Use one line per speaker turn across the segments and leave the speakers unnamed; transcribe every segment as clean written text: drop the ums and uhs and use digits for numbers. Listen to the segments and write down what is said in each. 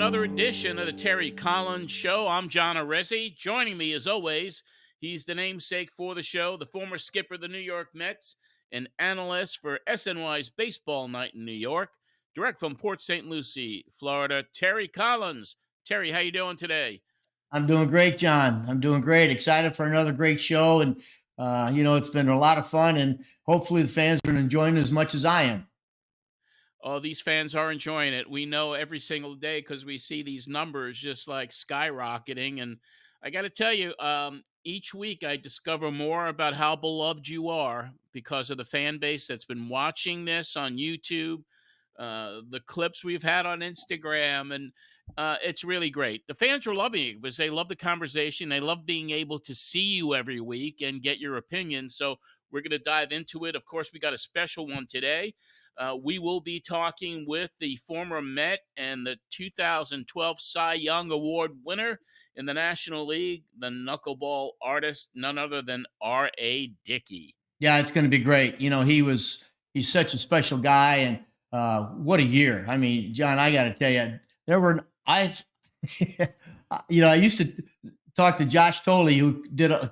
another edition of the Terry Collins Show. I'm John Arezzi. Joining me, as always, he's the namesake for the show, the former skipper of the New York Mets, and analyst for SNY's Baseball Night in New York, direct from Port St. Lucie, Florida, Terry Collins. Terry, how you doing today?
I'm doing great, John. I'm doing great. Excited for another great show. And, it's been a lot of fun. And hopefully the fans are enjoying it as much as I am.
Oh, these fans are enjoying it. We know every single day because we see these numbers just like skyrocketing. And I got to tell you, each week I discover more about how beloved you are because of the fan base that's been watching this on YouTube, the clips we've had on Instagram, and it's really great. The fans are loving it because they love the conversation. They love being able to see you every week and get your opinion. So we're going to dive into it. Of course, we got a special one today. We will be talking with the former Met and the 2012 Cy Young Award winner in the National League, the knuckleball artist, none other than R.A. Dickey.
Yeah, it's going to be great. He's such a special guy. And what a year. I mean, John, I got to tell you, I used to talk to Josh Tolley, who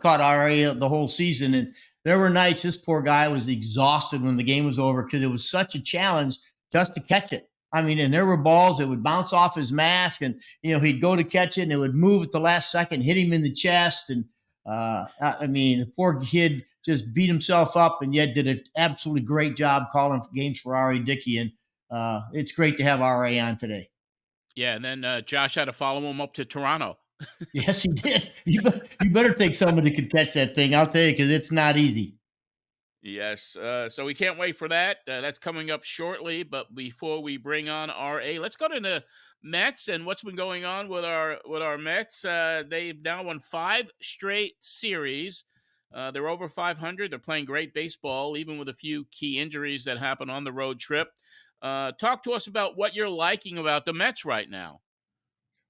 caught RA the whole season. And there were nights this poor guy was exhausted when the game was over because it was such a challenge just to catch it. I mean, and there were balls that would bounce off his mask and, he'd go to catch it and it would move at the last second, hit him in the chest. And the poor kid just beat himself up and yet did an absolutely great job calling games for R.A. Dickey. And it's great to have R.A. on today.
Yeah, and then Josh had to follow him up to Toronto.
Yes, he did. You better take somebody that could catch that thing. I'll tell you, because it's not easy.
Yes, so we can't wait for that. That's coming up shortly. But before we bring on RA, let's go to the Mets and what's been going on with our Mets. They've now won 5 straight series. They're over 500. They're playing great baseball, even with a few key injuries that happened on the road trip. Talk to us about what you're liking about the Mets right now.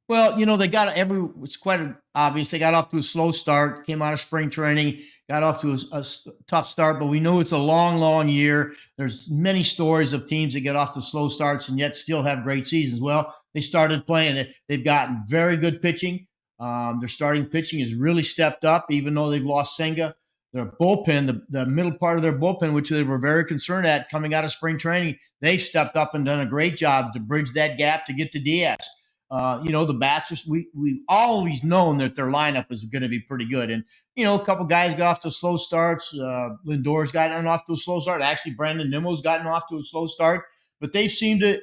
Well, it's quite obvious. They got off to a slow start, came out of spring training, got off to a tough start, but we know it's a long, long year. There's many stories of teams that get off to slow starts and yet still have great seasons. Well, they started playing it. They've gotten very good pitching. Their starting pitching has really stepped up, even though they've lost Senga. Their bullpen, the middle part of their bullpen, which they were very concerned at coming out of spring training, they've stepped up and done a great job to bridge that gap to get to Diaz. The bats, we've always known that their lineup is going to be pretty good. And, a couple guys got off to slow starts. Lindor's gotten off to a slow start. Actually, Brandon Nimmo's gotten off to a slow start. But they've seemed to,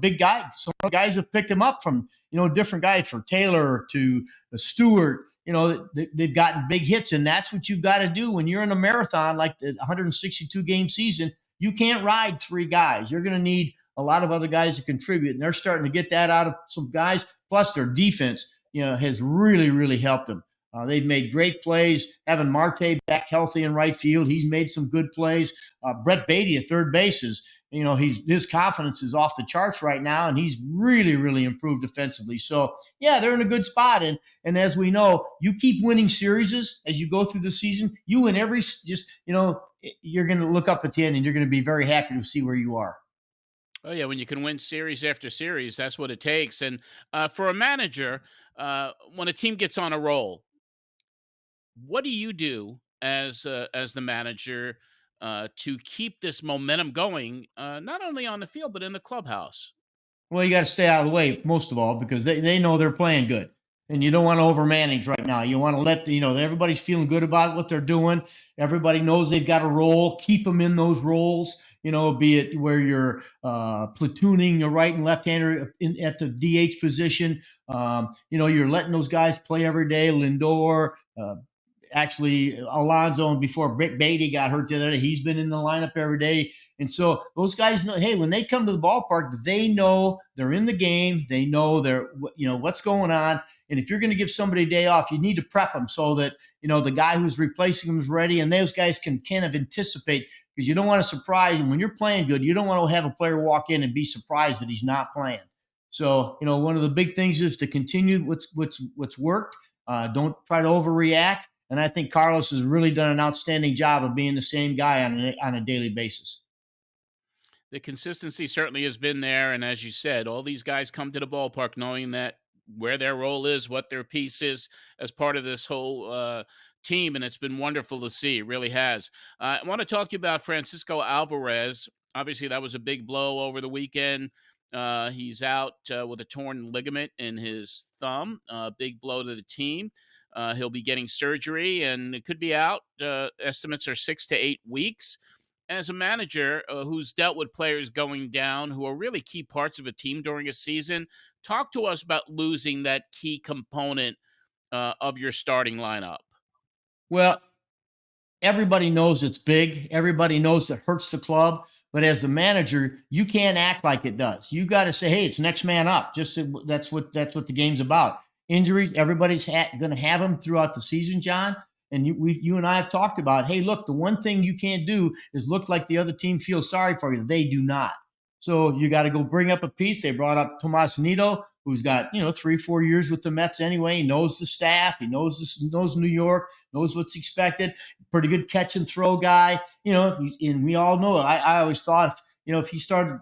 big guys. Some guys have picked them up from, different guys, from Taylor to Stewart. They've gotten big hits. And that's what you've got to do when you're in a marathon like the 162-game season. You can't ride 3 guys. You're going to need a lot of other guys to contribute, and they're starting to get that out of some guys. Plus, their defense, has really, really helped them. They've made great plays. Having Marte back healthy in right field, he's made some good plays. Brett Beatty at third base is, his confidence is off the charts right now, and he's really, really improved defensively. So, yeah, they're in a good spot. And as we know, you keep winning series as you go through the season. You win you're going to look up at the end, and you're going to be very happy to see where you are.
Oh, yeah, when you can win series after series, that's what it takes. And for a manager, when a team gets on a roll, what do you do as the manager to keep this momentum going, not only on the field, but in the clubhouse?
Well, you got to stay out of the way, most of all, because they know they're playing good. And you don't want to overmanage right now. You want to let everybody's feeling good about what they're doing. Everybody knows they've got a role. Keep them in those roles. Be it where you're platooning your right and left-hander at the DH position. You're letting those guys play every day. Lindor, actually Alonso, and before Beatty got hurt the other day, he's been in the lineup every day. And so those guys know, hey, when they come to the ballpark, they know they're in the game. They know what's going on. And if you're going to give somebody a day off, you need to prep them so that, the guy who's replacing them is ready, and those guys can kind of anticipate, because you don't want to surprise him. When you're playing good, you don't want to have a player walk in and be surprised that he's not playing. So, one of the big things is to continue what's worked. Don't try to overreact. And I think Carlos has really done an outstanding job of being the same guy on a daily basis.
The consistency certainly has been there, and as you said, all these guys come to the ballpark knowing that where their role is, what their piece is as part of this whole team, and it's been wonderful to see. It really has. I want to talk to you about Francisco Alvarez. Obviously, that was a big blow over the weekend. He's out with a torn ligament in his thumb. Big blow to the team. He'll be getting surgery, and it could be out. Estimates are 6 to 8 weeks. As a manager who's dealt with players going down who are really key parts of a team during a season, talk to us about losing that key component of your starting lineup.
Well, everybody knows it's big. Everybody knows it hurts the club. But as the manager, you can't act like it does. You got to say, "Hey, it's next man up." That's what the game's about. Injuries, everybody's going to have them throughout the season, John. And you and I have talked about, hey, look, the one thing you can't do is look like the other team feels sorry for you. They do not. So you got to go bring up a piece. They brought up Tomas Nido, who's got 3-4 years with the Mets anyway. He knows the staff. He knows New York, knows what's expected. Pretty good catch and throw guy. And we all know it. I always thought, if he started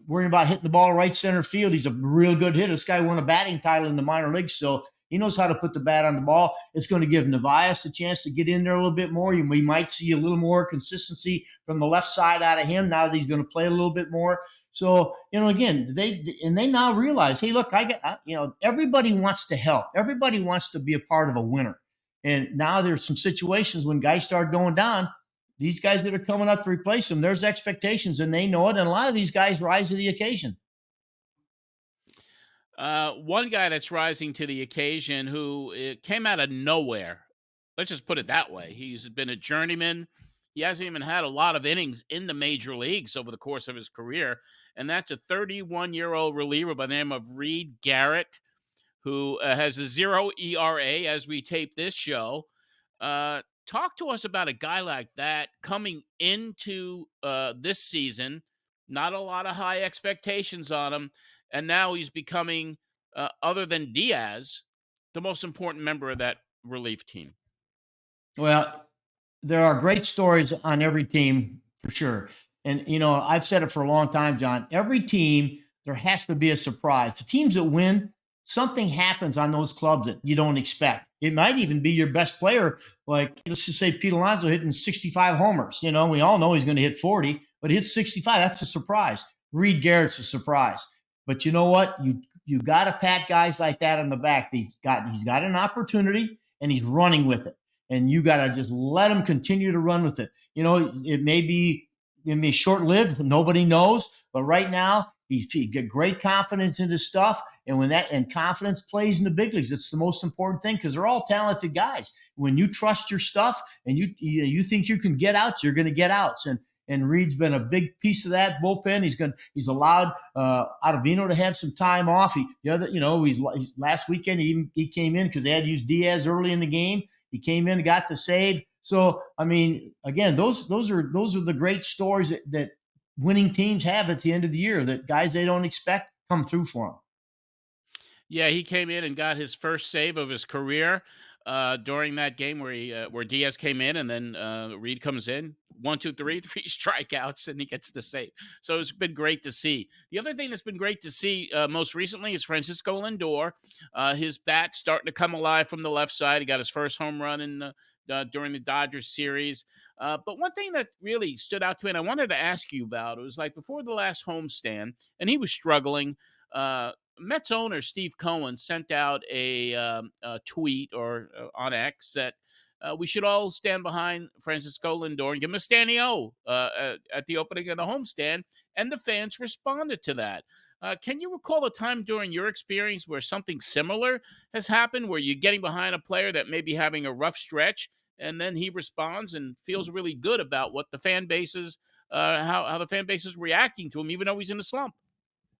worrying about hitting the ball right center field, he's a real good hitter. This guy won a batting title in the minor leagues, so he knows how to put the bat on the ball. It's going to give Nevaez a chance to get in there a little bit more. We might see a little more consistency from the left side out of him now that he's going to play a little bit more. So, again, they now realize, hey, look, everybody wants to help. Everybody wants to be a part of a winner. And now there's some situations when guys start going down, these guys that are coming up to replace them, there's expectations and they know it. And a lot of these guys rise to the occasion.
One guy that's rising to the occasion who came out of nowhere. Let's just put it that way. He's been a journeyman. He hasn't even had a lot of innings in the major leagues over the course of his career. And that's a 31-year-old reliever by the name of Reed Garrett, who has a 0 ERA as we tape this show. Talk to us about a guy like that coming into this season. Not a lot of high expectations on him. And now he's becoming, other than Diaz, the most important member of that relief team.
Well, there are great stories on every team for sure. And, I've said it for a long time, John. Every team, there has to be a surprise. The teams that win, something happens on those clubs that you don't expect. It might even be your best player, like let's just say Pete Alonso hitting 65 homers. We all know he's going to hit 40, but he hits 65. That's a surprise. Reed Garrett's a surprise. But you know what? You got to pat guys like that on the back. He's got an opportunity and he's running with it. And you got to just let him continue to run with it. It may be short-lived. Nobody knows. But right now, he got great confidence in his stuff. And confidence plays in the big leagues. It's the most important thing because they're all talented guys. When you trust your stuff and you think you can get outs, you're going to get outs. And Reed's been a big piece of that bullpen. He's allowed Ottavino to have some time off. Last weekend he came in because they had to use Diaz early in the game. He came in, got the save. So again, those are the great stories that winning teams have at the end of the year. That guys they don't expect come through for them.
Yeah, he came in and got his first save of his career during that game where Diaz came in, and then Reed comes in, 1, 2, 3, 3 strikeouts, and he gets the save. So it's been great to see. The other thing that's been great to see most recently is Francisco Lindor. His bat starting to come alive from the left side. He got his first home run during the Dodgers series. But one thing that really stood out to me, and I wanted to ask you about, it was like before the last homestand, and he was struggling. Mets owner Steve Cohen sent out a tweet on X that we should all stand behind Francisco Lindor and give him a standing O at the opening of the homestand, and the fans responded to that. Can you recall a time during your experience where something similar has happened, where you're getting behind a player that may be having a rough stretch, and then he responds and feels really good about what the fan base is, how the fan base is reacting to him, even though he's in a slump?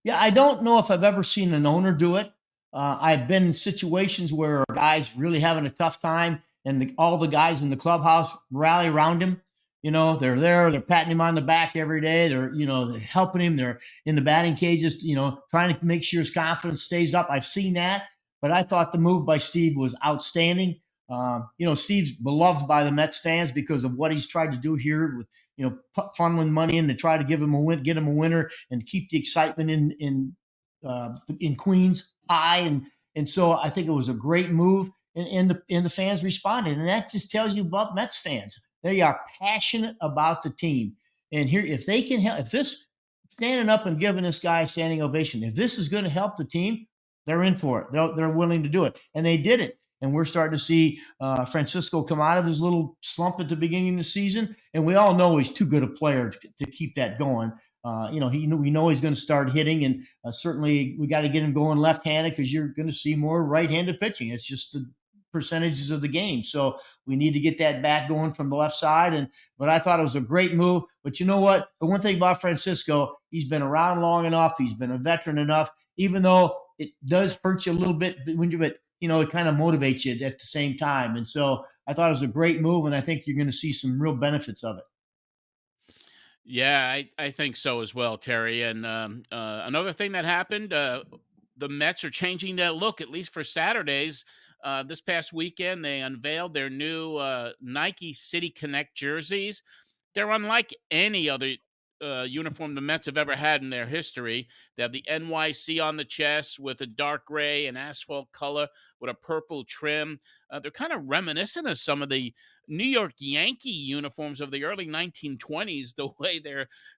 Yeah, I don't know if I've ever seen an owner do it. I've been in situations where a guy's really having a tough time, and all the guys in the clubhouse rally around him. They're there, they're patting him on the back every day. They're helping him. They're in the batting cages, trying to make sure his confidence stays up. I've seen that, but I thought the move by Steve was outstanding. Steve's beloved by the Mets fans because of what he's tried to do here with, funneling money in to try to give him a win, get him a winner, and keep the excitement in Queens high. And so I think it was a great move, and the fans responded, and that just tells you about Mets fans. They are passionate about the team, and here, if they can help, if this standing up and giving this guy a standing ovation, if this is going to help the team, they're in for it. They're willing to do it, and they did it. And we're starting to see Francisco come out of his little slump at the beginning of the season, and we all know he's too good a player to keep that going. We know he's going to start hitting, and certainly we got to get him going left-handed because you're going to see more right-handed pitching. It's just the percentages of the game. So we need to get that bat going from the left side. But I thought it was a great move. But you know what? The one thing about Francisco, he's been around long enough. He's been a veteran enough, even though it does hurt you a little bit when it kind of motivates you at the same time. And so I thought it was a great move, and I think you're going to see some real benefits of it.
Yeah, I think so as well, Terry. And another thing that happened, the Mets are changing their look, at least for Saturdays. This past weekend, they unveiled their new Nike City Connect jerseys. They're unlike any other uniform the Mets have ever had in their history. They have the NYC on the chest with a dark gray and asphalt color with a purple trim. They're kind of reminiscent of some of the New York Yankee uniforms of the early 1920s. The way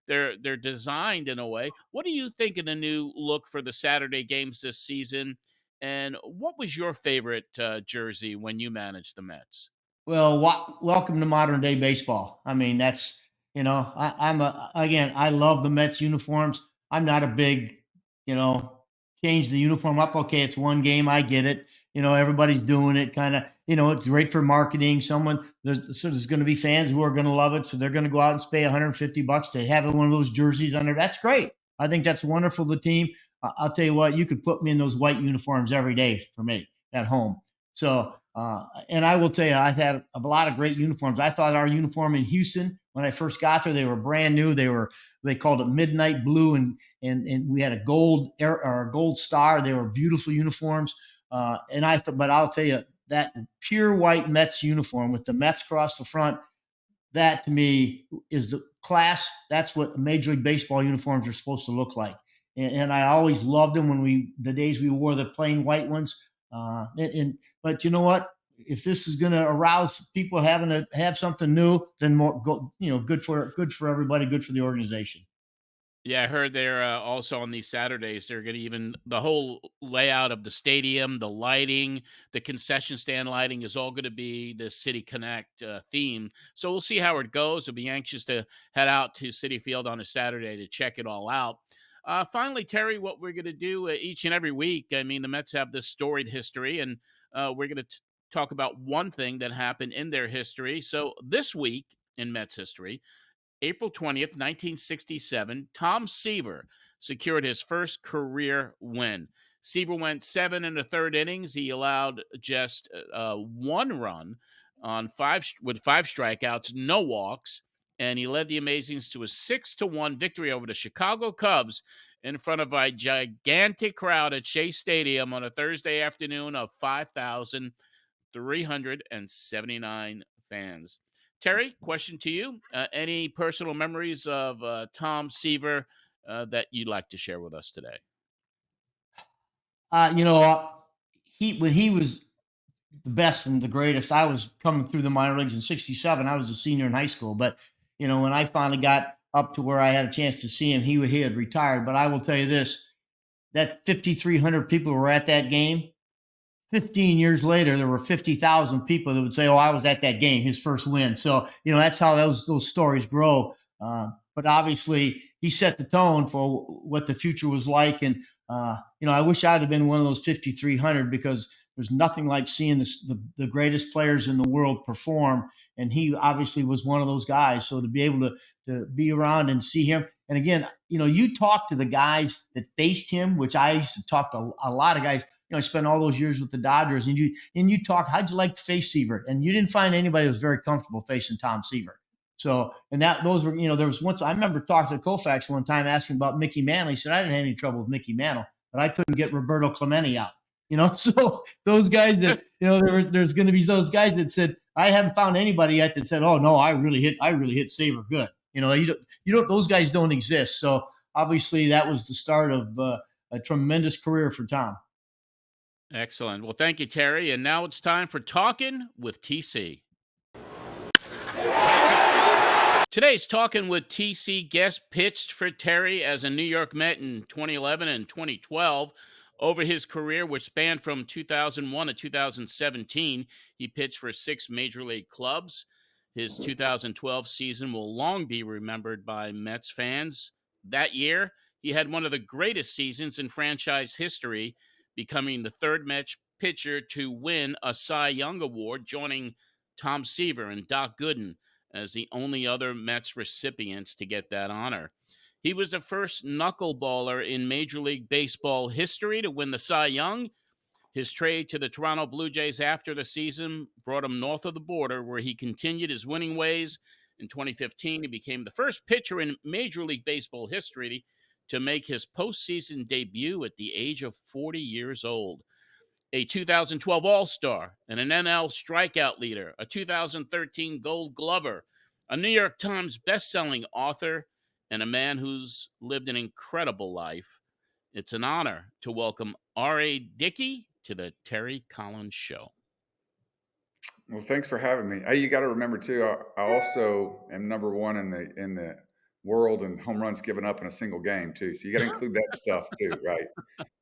they're designed in a way. What do you think of the new look for the Saturday games this season? And what was your favorite jersey when you managed the Mets?
Well, welcome to modern day baseball. I mean, that's again, I love the Mets uniforms. I'm not a big, you know, change the uniform up. Okay, it's one game. I get it. Everybody's doing it. Kind of, it's great for marketing. There's going to be fans who are going to love it, so they're going to go out and pay $150 to have one of those jerseys on there. That's great. I think that's wonderful. The team. I'll tell you what, you could put me in those white uniforms every day for me at home. So, and I will tell you, I've had a lot of great uniforms. I thought our uniform in Houston, when I first got there, they were brand new. They called it midnight blue, and we had a gold star. They were beautiful uniforms. But I'll tell you, that pure white Mets uniform with the Mets across the front, that to me is the class. That's what Major League Baseball uniforms are supposed to look like. And I always loved them the days we wore the plain white ones. But you know what? If this is going to arouse people having to have something new, then good for everybody, good for the organization.
Yeah, I heard they're also on these Saturdays. They're going to even the whole layout of the stadium, the lighting, the concession stand lighting is all going to be the City Connect theme. So we'll see how it goes. We'll be anxious to head out to City Field on a Saturday to check it all out. Finally, Terry, what we're going to do each and every week. I mean, the Mets have this storied history, and we're going to talk about one thing that happened in their history. So this week in Mets history, April 20th, 1967, Tom Seaver secured his first career win. Seaver went 7 1/3 innings. He allowed just one run on with five strikeouts, no walks, and he led the Amazings to a 6-1 victory over the Chicago Cubs in front of a gigantic crowd at Shea Stadium on a Thursday afternoon of 5,379 fans. Terry, question to you. Any personal memories of Tom Seaver that you'd like to share with us today?
Uh, you know, when he was the best and the greatest, I was coming through the minor leagues in '67. I was a senior in high school, but when I finally got up to where I had a chance to see him, he had retired. But I will tell you this: that 5,300 people were at that game. 15 years later, there were 50,000 people that would say, "Oh, I was at that game, his first win." So, that's how those stories grow. But obviously, he set the tone for what the future was like. And, I wish I'd have been one of those 5,300 because there's nothing like seeing the greatest players in the world perform. And he obviously was one of those guys. So to be able to be around and see him. And again, you talk to the guys that faced him, which I used to talk to a lot of guys. I spent all those years with the Dodgers, and you talk, how'd you like to face Seaver? And you didn't find anybody that was very comfortable facing Tom Seaver. So, and those were, there was once, I remember talking to Koufax one time asking about Mickey Mantle. He said, I didn't have any trouble with Mickey Mantle, but I couldn't get Roberto Clemente out. So those guys that, there's going to be those guys that said, I haven't found anybody yet that said, oh no, I really hit Seaver good. Those guys don't exist. So obviously that was the start of a tremendous career for Tom.
Excellent. Well, thank you, Terry. And now it's time for Talkin' with TC. Today's Talkin' with TC guest pitched for Terry as a New York Met in 2011 and 2012. Over his career, which spanned from 2001 to 2017, he pitched for 6 major league clubs. His 2012 season will long be remembered by Mets fans. That year, he had one of the greatest seasons in franchise history, becoming the third Mets pitcher to win a Cy Young Award, joining Tom Seaver and Doc Gooden as the only other Mets recipients to get that honor. He was the first knuckleballer in Major League Baseball history to win the Cy Young. His trade to the Toronto Blue Jays after the season brought him north of the border, where he continued his winning ways. In 2015, he became the first pitcher in Major League Baseball history to make his postseason debut at the age of 40 years old. A 2012 All-Star, and an NL strikeout leader, a 2013 Gold Glover, a New York Times best-selling author, and a man who's lived an incredible life. It's an honor to welcome R.A. Dickey to the Terry Collins Show.
Well, thanks for having me. Hey, you got to remember too, I also am number one in the world in home runs given up in a single game too. So you got to include that stuff too, right?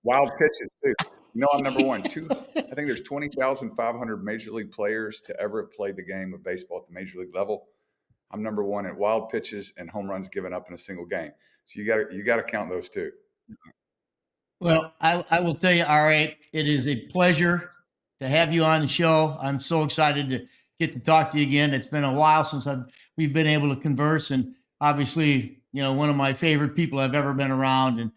Wild pitches too. I'm number one. I think there's 20,500 major league players to ever have played the game of baseball at the major league level. I'm number one at wild pitches and home runs given up in a single game. So you got to count those too.
Well, I will tell you, R.A., it is a pleasure to have you on the show. I'm so excited to get to talk to you again. It's been a while since we've been able to converse, and obviously, one of my favorite people I've ever been around. And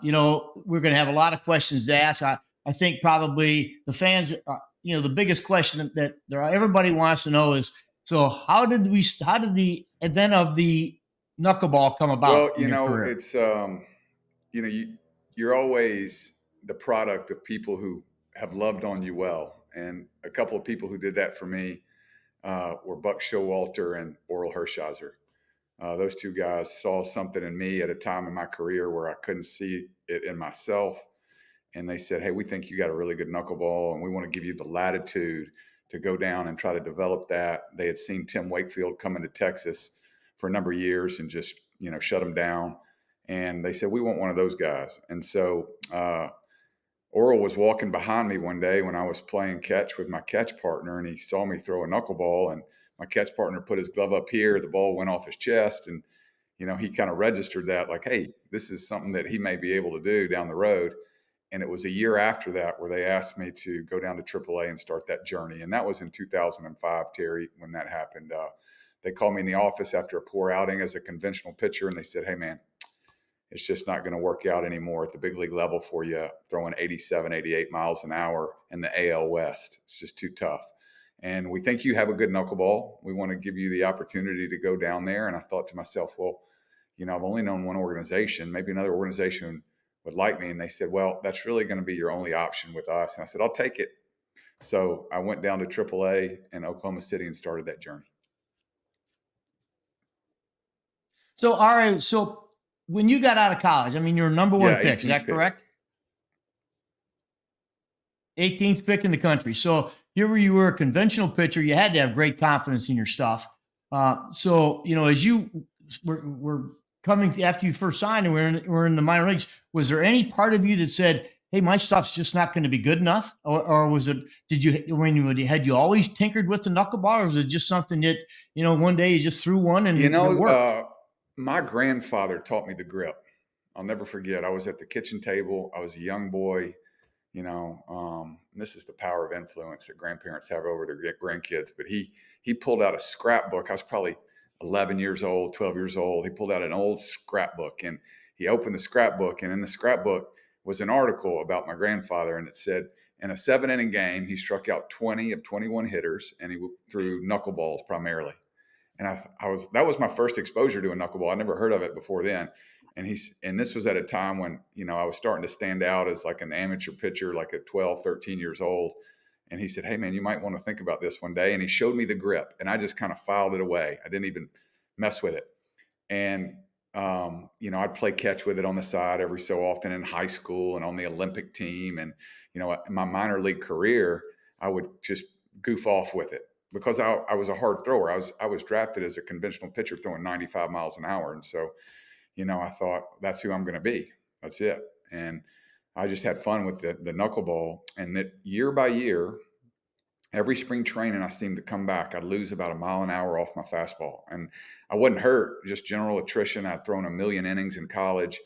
we're going to have a lot of questions to ask. I think probably the fans, the biggest question that everybody wants to know is, so how did the event of the knuckleball come about?
Well, it's you're always the product of people who have loved on you well, and a couple of people who did that for me were Buck Showalter and Oral Hershiser. Those two guys saw something in me at a time in my career where I couldn't see it in myself. And they said, hey, we think you got a really good knuckleball, and we want to give you the latitude to go down and try to develop that. They had seen Tim Wakefield come into Texas for a number of years and just, shut him down. And they said, we want one of those guys. And so Oral was walking behind me one day when I was playing catch with my catch partner, and he saw me throw a knuckleball, and my catch partner put his glove up here. The ball went off his chest, and, he kind of registered that like, hey, this is something that he may be able to do down the road. And it was a year after that where they asked me to go down to AAA and start that journey. And that was in 2005, Terry, when that happened. They called me in the office after a poor outing as a conventional pitcher, and they said, hey, man, it's just not going to work out anymore at the big league level for you, throwing 87, 88 miles an hour in the AL West. It's just too tough. And we think you have a good knuckleball. We want to give you the opportunity to go down there. And I thought to myself, well, I've only known one organization. Maybe another organization would like me. And they said, well, that's really going to be your only option with us. And I said, I'll take it. So I went down to AAA in Oklahoma City and started that journey.
So, all right. So when you got out of college, you're number one pick. Is that correct? 18th pick in the country. So here you were a conventional pitcher. You had to have great confidence in your stuff. So, as you were coming after you first signed and we're in the minor leagues, was there any part of you that said, hey, my stuff's just not going to be good enough? Or was it, had you always tinkered with the knuckleball, or was it just something that, one day you just threw one and it worked?
My grandfather taught me the grip. I'll never forget. I was at the kitchen table. I was a young boy, this is the power of influence that grandparents have over their grandkids. But he pulled out a scrapbook. I was probably 11 years old, 12 years old. He pulled out an old scrapbook, and he opened the scrapbook, and in the scrapbook was an article about my grandfather. And it said, in a 7-inning game, he struck out 20 of 21 hitters, and he threw knuckleballs primarily. And that was my first exposure to a knuckleball. I never heard of it before then. and this was at a time when, I was starting to stand out as like an amateur pitcher, like at 12, 13 years old. And he said, "Hey man, you might want to think about this one day." And he showed me the grip, and I just kind of filed it away. I didn't even mess with it. And, I'd play catch with it on the side every so often in high school and on the Olympic team. And, in my minor league career, I would just goof off with it because I was a hard thrower. I was drafted as a conventional pitcher throwing 95 miles an hour. And so, I thought that's who I'm going to be. That's it. And I just had fun with the knuckleball. And that year by year, every spring training, I seemed to come back. I'd lose about a mile an hour off my fastball. And I wasn't hurt, just general attrition. I'd thrown a million innings in college,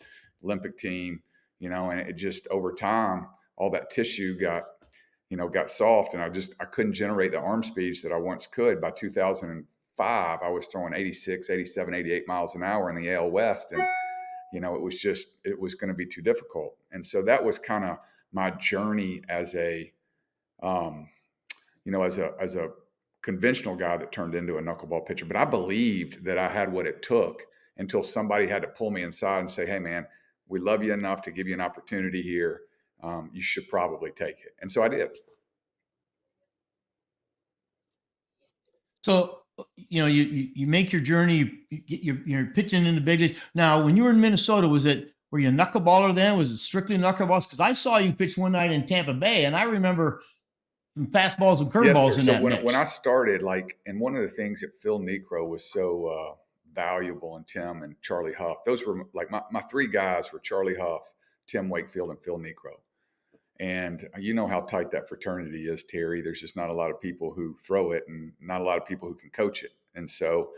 Olympic team, and it just over time, all that tissue got soft, and I couldn't generate the arm speeds that I once could. By 2005, I was throwing 86, 87, 88 miles an hour in the AL West. And, it was going to be too difficult. And so that was kind of my journey as a, as a conventional guy that turned into a knuckleball pitcher. But I believed that I had what it took until somebody had to pull me inside and say, "Hey, man, we love you enough to give you an opportunity here. You should probably take it." And so I did.
So, you make your journey, you're pitching in the big leagues. Now, when you were in Minnesota, were you a knuckleballer then? Was it strictly knuckleballs? Because I saw you pitch one night in Tampa Bay, and I remember some fastballs and
Yes,
curveballs
sir.
in
So
that mix.
when I started, and one of the things that Phil Necro was so valuable, and Tim and Charlie Huff, those were like my three guys were Charlie Huff, Tim Wakefield, and Phil Necro. And you know how tight that fraternity is, Terry. There's just not a lot of people who throw it and not a lot of people who can coach it. And so,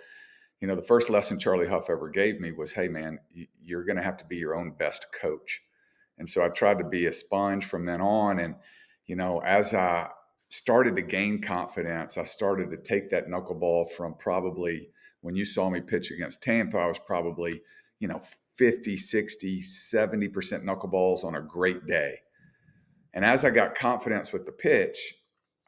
the first lesson Charlie Huff ever gave me was, "Hey, man, you're going to have to be your own best coach." And so I tried to be a sponge from then on. And, as I started to gain confidence, I started to take that knuckleball from probably when you saw me pitch against Tampa, I was probably, 50, 60, 70% knuckleballs on a great day. And as I got confidence with the pitch,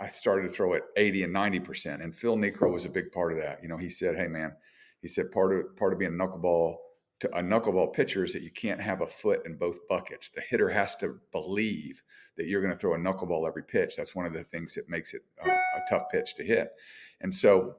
I started to throw it 80 and 90%. And Phil Necro was a big part of that. He said, "Hey, man," he said, part of being a knuckleball pitcher is that you can't have a foot in both buckets. The hitter has to believe that you're going to throw a knuckleball every pitch. That's one of the things that makes it a tough pitch to hit." And so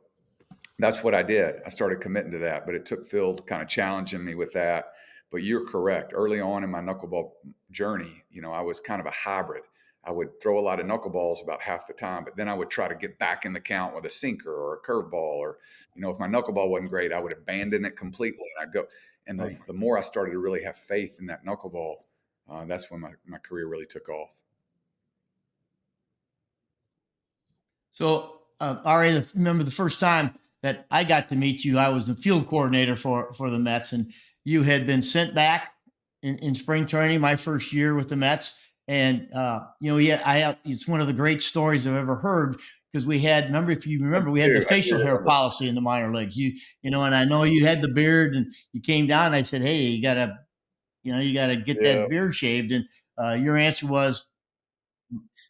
that's what I did. I started committing to that, but it took Phil kind of challenging me with that. But you're correct. Early on in my knuckleball journey, I was kind of a hybrid. I would throw a lot of knuckleballs about half the time, but then I would try to get back in the count with a sinker or a curveball, or, if my knuckleball wasn't great, I would abandon it completely. And I'd go. And the more I started to really have faith in that knuckleball, that's when my career really took off.
So, R.A., remember the first time that I got to meet you, I was the field coordinator for the Mets, and you had been sent back in spring training my first year with the Mets. And, it's one of the great stories I've ever heard, because we had, if you remember, we had the facial hair policy in the minor leagues. And I know you had the beard, and you came down and I said, "Hey, you gotta get that beard shaved." And your answer was,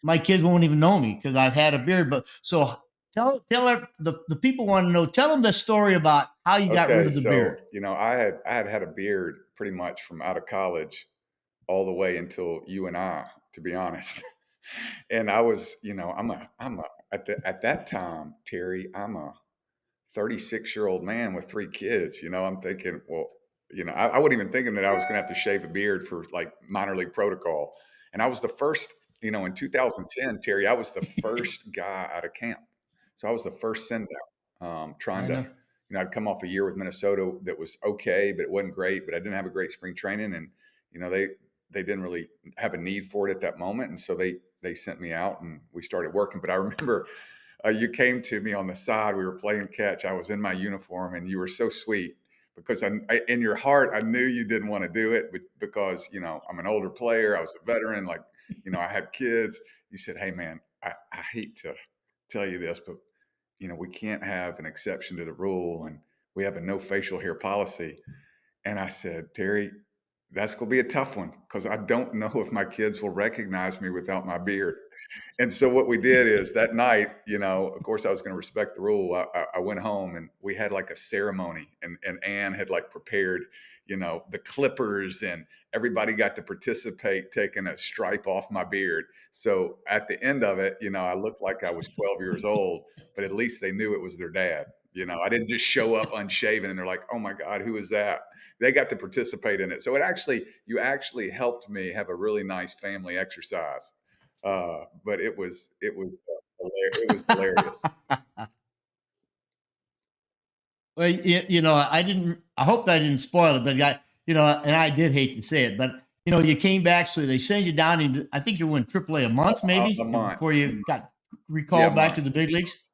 "My kids won't even know me because I've had a beard." But so tell the people want to know. Tell them the story about how you got rid of the beard.
I had a beard pretty much from out of college all the way until you and I, to be honest. And I was, at that time, Terry, I'm a 36-year-old man with 3 kids. I'm thinking, well, I wasn't even thinking that I was going to have to shave a beard for like minor league protocol. And I was the first, in 2010, Terry, I was the first guy out of camp. So I was the first send out, trying to, I'd come off a year with Minnesota that was okay, but it wasn't great. But I didn't have a great spring training, and they didn't really have a need for it at that moment, and so they sent me out, and we started working. But I remember you came to me on the side. We were playing catch. I was in my uniform, and you were so sweet, because in your heart, I knew you didn't want to do it, but because I'm an older player, I was a veteran, I had kids. You said, "Hey, man, I hate to tell you this, but we can't have an exception to the rule, and we have a no facial hair policy." And I said, "Terry, that's going to be a tough one, because I don't know if my kids will recognize me without my beard." And so what we did is that night, of course I was going to respect the rule. I went home, and we had like a ceremony, and Ann had like prepared, the clippers, and everybody got to participate taking a stripe off my beard. So at the end of it, I looked like I was 12 years old, but at least they knew it was their dad. I didn't just show up unshaven and they're like, oh my God, who is that? They got to participate in it. So you actually helped me have a really nice family exercise. But it was hilarious.
Well, I hope I didn't spoil it, but and I did hate to say it, but you came back, so they send you down, and I think you went AAA a month, maybe,
A month.
before you got recalled back to the big leagues.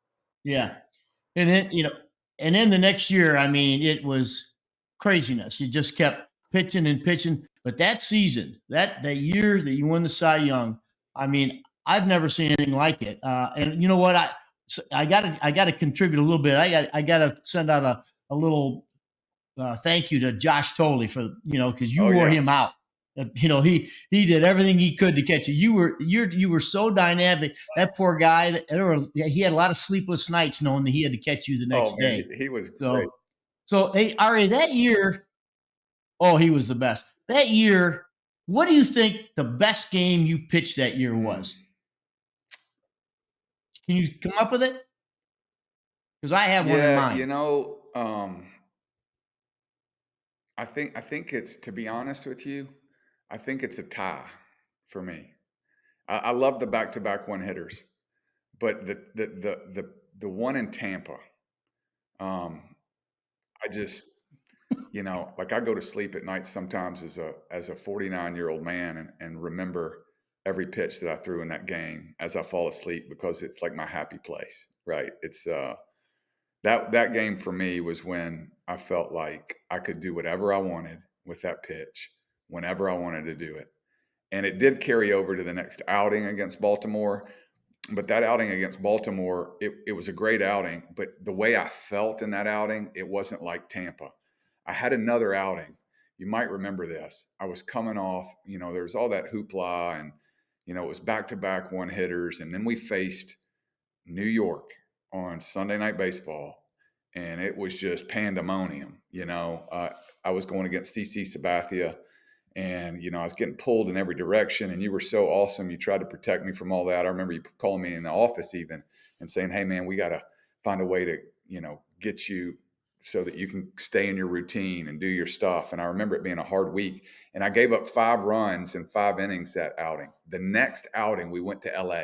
Yeah. And then the next year, I mean, it was craziness. You just kept pitching and pitching. But that season, that year that you won the Cy Young, I mean, I've never seen anything like it. And you know what? I got to contribute a little bit. I got to send out a little thank you to Josh Tolley for because you wore him out. He did everything he could to catch you. You were so dynamic. That poor guy. He had a lot of sleepless nights knowing that he had to catch you the next day.
He was great.
So hey, R.A., that year, he was the best. That year, what do you think the best game you pitched that year was? Can you come up with it? Because I have one in mind.
I think it's, to be honest with you, I think it's a tie for me. I love the back-to-back one hitters, but the one in Tampa, I just, like I go to sleep at night sometimes as a 49-year-old man and remember every pitch that I threw in that game as I fall asleep, because it's like my happy place, right? It's that game for me was when I felt like I could do whatever I wanted with that pitch whenever I wanted to do it. And it did carry over to the next outing against Baltimore. But that outing against Baltimore, it was a great outing. But the way I felt in that outing, it wasn't like Tampa. I had another outing. You might remember this. I was coming off, there was all that hoopla, and, it was back-to-back one hitters. And then we faced New York on Sunday Night Baseball, and it was just pandemonium. I was going against CC Sabathia, and I was getting pulled in every direction, and you were so awesome. You tried to protect me from all that. I remember you calling me in the office even and saying, hey man, we got to find a way to get you so that you can stay in your routine and do your stuff. And I remember it being a hard week, and I gave up 5 runs in 5 innings that outing. The next outing, we went to LA,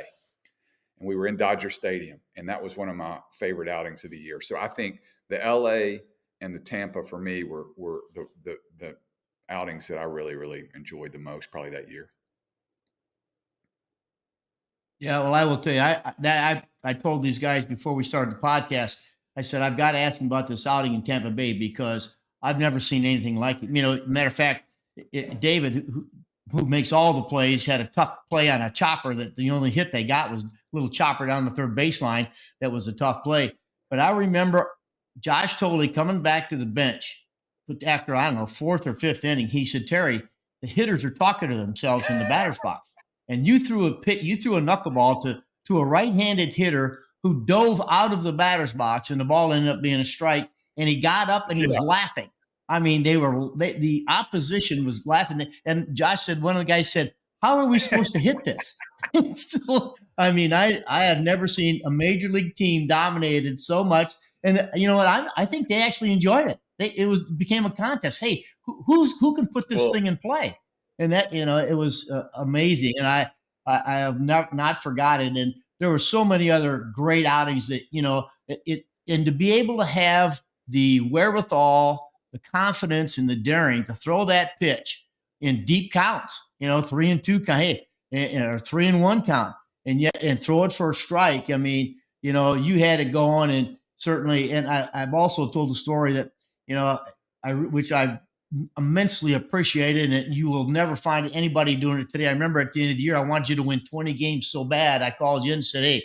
and we were in Dodger Stadium, and that was one of my favorite outings of the year. So I think the LA and the Tampa for me were the outings that I really, really enjoyed the most probably that year.
Yeah, well, I will tell you, I told these guys before we started the podcast, I said, I've got to ask them about this outing in Tampa Bay because I've never seen anything like it. Matter of fact, David, who makes all the plays, had a tough play on a chopper that the only hit they got was a little chopper down the third baseline. That was a tough play. But I remember Josh Tolley coming back to the bench after, I don't know, 4th or 5th inning. He said, Terry, the hitters are talking to themselves in the batter's box. And you threw a knuckleball to a right-handed hitter who dove out of the batter's box, and the ball ended up being a strike. And he got up and he was laughing. I mean, the opposition was laughing. And Josh said, one of the guys said, how are we supposed to hit this? I mean, I have never seen a major league team dominated so much. And you know what? I think they actually enjoyed it. It became a contest. Hey, who can put this thing in play? And that, it was amazing. And I have not forgotten. And there were so many other great outings that, and to be able to have the wherewithal, the confidence, and the daring to throw that pitch in deep counts, 3-2 count, or 3-1 count, and throw it for a strike. I mean, you had it going, and certainly, and I've also told the story that, which I've immensely appreciated, and you will never find anybody doing it today. I remember at the end of the year, I wanted you to win 20 games so bad. I called you and said, hey,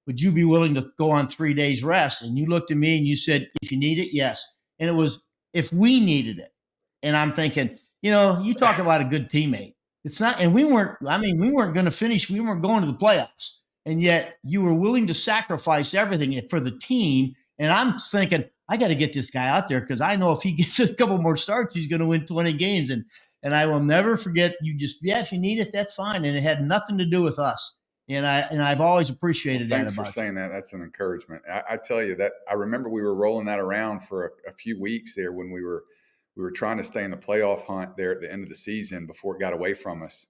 would you be willing to go on 3 days rest? And you looked at me and you said, if you need it, yes. And it was, if we needed it. And I'm thinking, you talk about a good teammate. It's not, and we weren't going to finish. We weren't going to the playoffs. And yet you were willing to sacrifice everything for the team. And I'm thinking, I got to get this guy out there because I know if he gets a couple more starts, he's going to win 20 games. And I will never forget. You just, yeah, if you need it, that's fine. And it had nothing to do with us. And I've always appreciated that
Thanks for
about
saying that. That's an encouragement. I tell you that I remember we were rolling that around for a few weeks there when we were trying to stay in the playoff hunt there at the end of the season before it got away from us.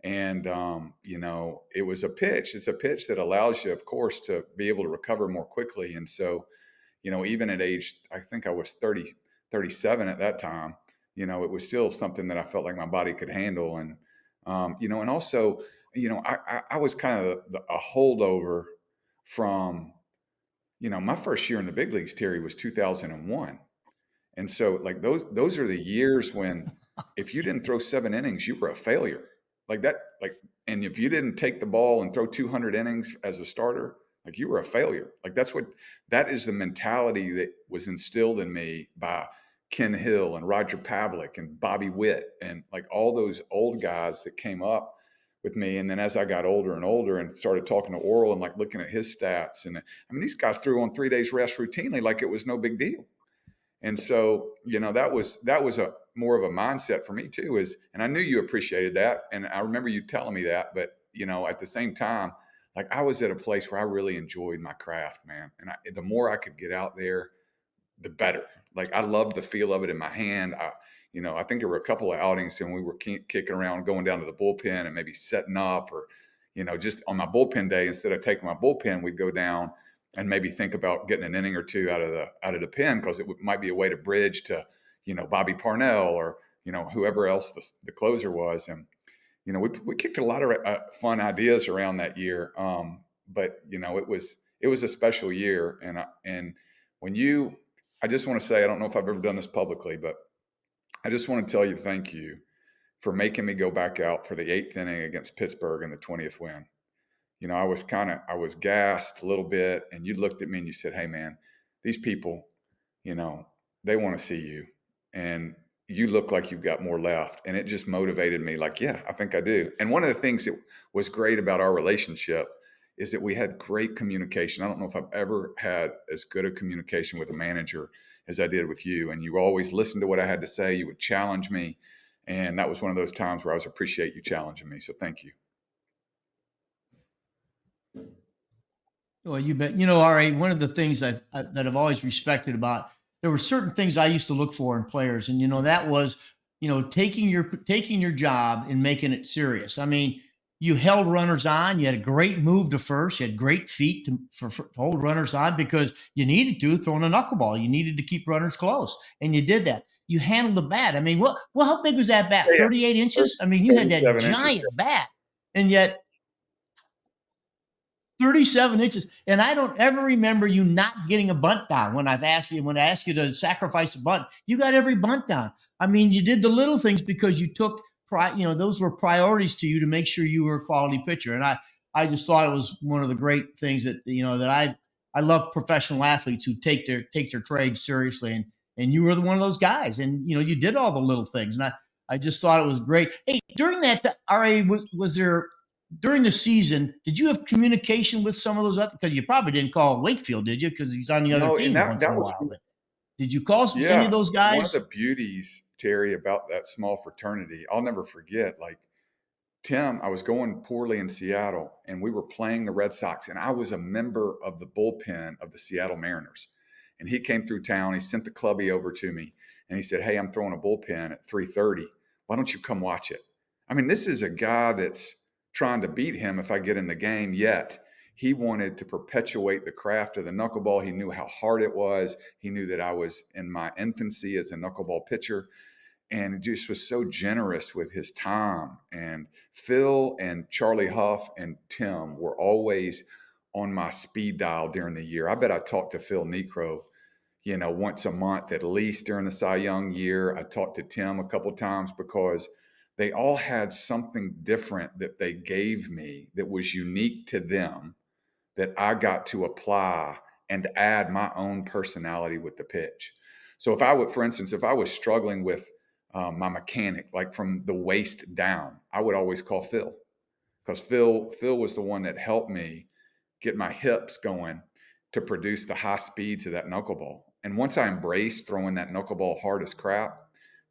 And it was a pitch. It's a pitch that allows you, of course, to be able to recover more quickly. And so, even at age, I think I was 37 at that time, it was still something that I felt like my body could handle. And, and also, I was kind of a holdover from, my first year in the big leagues, Terry, was 2001. And so like those are the years when if you didn't throw 7 innings, you were a failure. Like that, and if you didn't take the ball and throw 200 innings as a starter, like you were a failure. Like that is the mentality that was instilled in me by Ken Hill and Roger Pavlik and Bobby Witt and like all those old guys that came up with me. And then as I got older and older and started talking to Oral and like looking at his stats, and I mean, these guys threw on 3 days rest routinely like it was no big deal. And so, that was a more of a mindset for me too, and I knew you appreciated that. And I remember you telling me that, but at the same time, like I was at a place where I really enjoyed my craft, man. And the more I could get out there, the better. Like I loved the feel of it in my hand. I think there were a couple of outings and we were kicking around, going down to the bullpen and maybe setting up, or, just on my bullpen day, instead of taking my bullpen, we'd go down and maybe think about getting an inning or two out of the pen, because it might be a way to bridge to, Bobby Parnell or, whoever else the closer was. And, we kicked a lot of fun ideas around that year. But it was a special year. And I just want to say, I don't know if I've ever done this publicly, but I just want to tell you, thank you for making me go back out for the 8th inning against Pittsburgh in the 20th win. I was gassed a little bit, and you looked at me and you said, "Hey man, these people, they want to see you, and you look like you've got more left." And it just motivated me like, yeah, I think I do. And one of the things that was great about our relationship is that we had great communication. I don't know if I've ever had as good a communication with a manager as I did with you. And you always listened to what I had to say. You would challenge me. And that was one of those times where I appreciate you challenging me. So thank you.
Well, you bet. R.A., one of the things that I've always respected about, there were certain things I used to look for in players. And, that was, taking your job and making it serious. I mean, you held runners on. You had a great move to first. You had great feet to hold runners on because you needed to, throwing a knuckleball. You needed to keep runners close, and you did that. You handled the bat. I mean, how big was that bat? 38 inches? I mean, you had that giant bat, and yet 37 inches. And I don't ever remember you not getting a bunt down when I asked you to sacrifice a bunt. You got every bunt down. I mean, you did the little things because you took those were priorities to you to make sure you were a quality pitcher. And I just thought it was one of the great things that, that I love professional athletes who take their trade seriously. And you were one of those guys. And, you did all the little things. And I just thought it was great. Hey, during that, R.A., was there, during the season, did you have communication with some of those other? Because you probably didn't call Wakefield, did you? Because he's on the other team once in a while. But did you call any of those guys?
One of the beauties, Terry, about that small fraternity, I'll never forget. Like Tim, I was going poorly in Seattle, and we were playing the Red Sox, and I was a member of the bullpen of the Seattle Mariners. And he came through town. He sent the clubby over to me, and he said, "Hey, I'm throwing a bullpen at 3:30. Why don't you come watch it?" I mean, this is a guy that's trying to beat him if I get in the game, yet he wanted to perpetuate the craft of the knuckleball. He knew how hard it was. He knew that I was in my infancy as a knuckleball pitcher, and just was so generous with his time. And Phil and Charlie Huff and Tim were always on my speed dial during the year. I bet I talked to Phil Necro, once a month at least during the Cy Young year. I talked to Tim a couple times because they all had something different that they gave me that was unique to them that I got to apply and add my own personality with the pitch. So for instance, if I was struggling with my mechanic, like from the waist down, I would always call Phil, because Phil was the one that helped me get my hips going to produce the high speeds of that knuckleball. And once I embraced throwing that knuckleball hard as crap,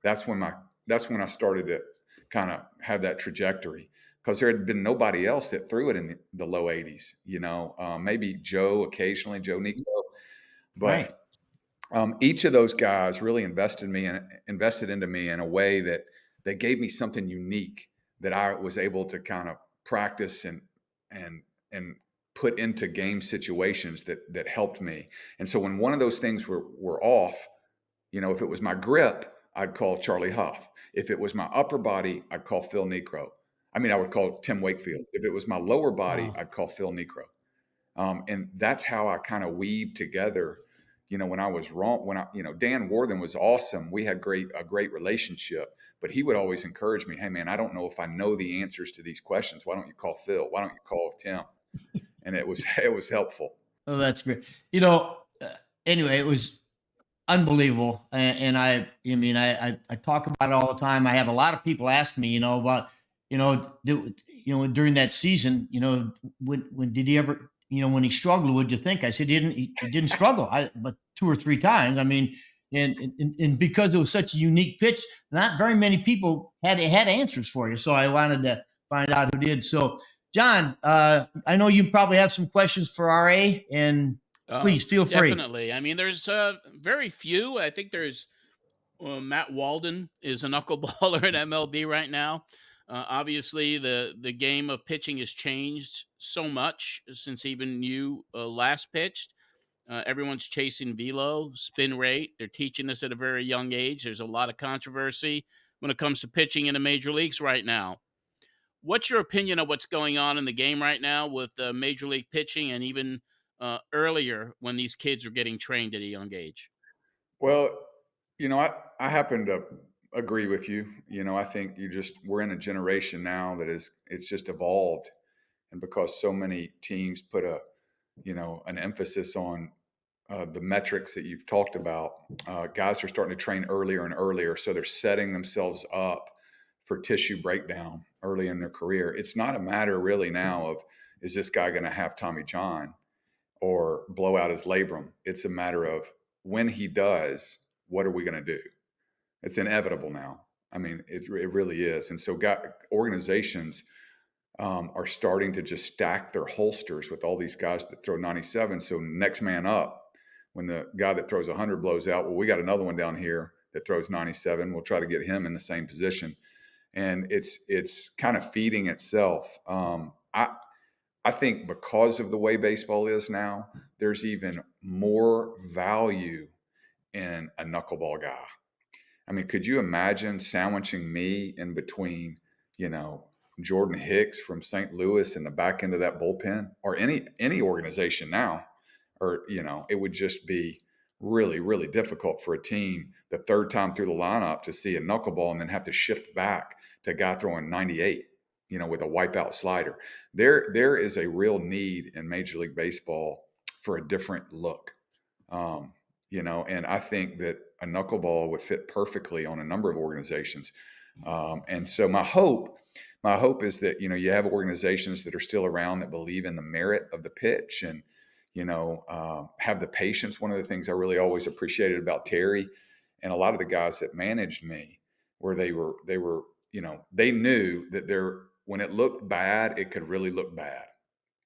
that's when I started to kind of have that trajectory, because there had been nobody else that threw it in the low 80s. Maybe Joe Nico,
Right.
but each of those guys really invested into me in a way that they gave me something unique that I was able to kind of practice and and put into game situations that helped me. And so when one of those things were off, if it was my grip, I'd call Charlie Huff. If it was my upper body, I'd call Phil Necro. I would call Tim Wakefield. If it was my lower body,
Wow.
I'd call Phil Necro. And that's how I kind of weaved together. When I was wrong, Dan Worthen was awesome. We had a great relationship, but he would always encourage me, "Hey man, I don't know if I know the answers to these questions. Why don't you call Phil? Why don't you call Tim?" And it was it was helpful.
Oh, that's great. Anyway, it was unbelievable. I talk about it all the time. I have a lot of people ask me, about, during that season, when did he ever, when he struggled, what'd you think? I said, he didn't struggle. But 2 or 3 times. And because it was such a unique pitch, not very many people had answers for you. So I wanted to find out who did. So John, I know you probably have some questions for RA, and please feel free.
Definitely. There's very few. I think there's Matt Walden is a knuckleballer in MLB right now. Obviously, the game of pitching has changed so much since even you last pitched. Everyone's chasing velo, spin rate. They're teaching us at a very young age. There's a lot of controversy when it comes to pitching in the major leagues right now. What's your opinion of what's going on in the game right now with major league pitching, and even earlier when these kids are getting trained at a young age?
Well, I happen to agree with you. I think we're in a generation now that it's just evolved. And because so many teams put an emphasis on the metrics that you've talked about, guys are starting to train earlier and earlier. So they're setting themselves up for tissue breakdown early in their career. It's not a matter really now of, is this guy going to have Tommy John or blow out his labrum? It's a matter of, when he does, what are we going to do? It's inevitable now. It really is. And so organizations are starting to just stack their holsters with all these guys that throw 97. So next man up, when the guy that throws 100 blows out, well, we got another one down here that throws 97. We'll try to get him in the same position. And it's kind of feeding itself. I think because of the way baseball is now, there's even more value in a knuckleball guy. Could you imagine sandwiching me in between, Jordan Hicks from St. Louis in the back end of that bullpen, or any organization now? Or, it would just be really, really difficult for a team the third time through the lineup to see a knuckleball and then have to shift back to a guy throwing 98, with a wipeout slider. There is a real need in Major League Baseball for a different look. And I think that a knuckleball would fit perfectly on a number of organizations. And so my hope is that, you have organizations that are still around that believe in the merit of the pitch and, have the patience. One of the things I really always appreciated about Terry and a lot of the guys that managed me, where they were, they knew that when it looked bad, it could really look bad,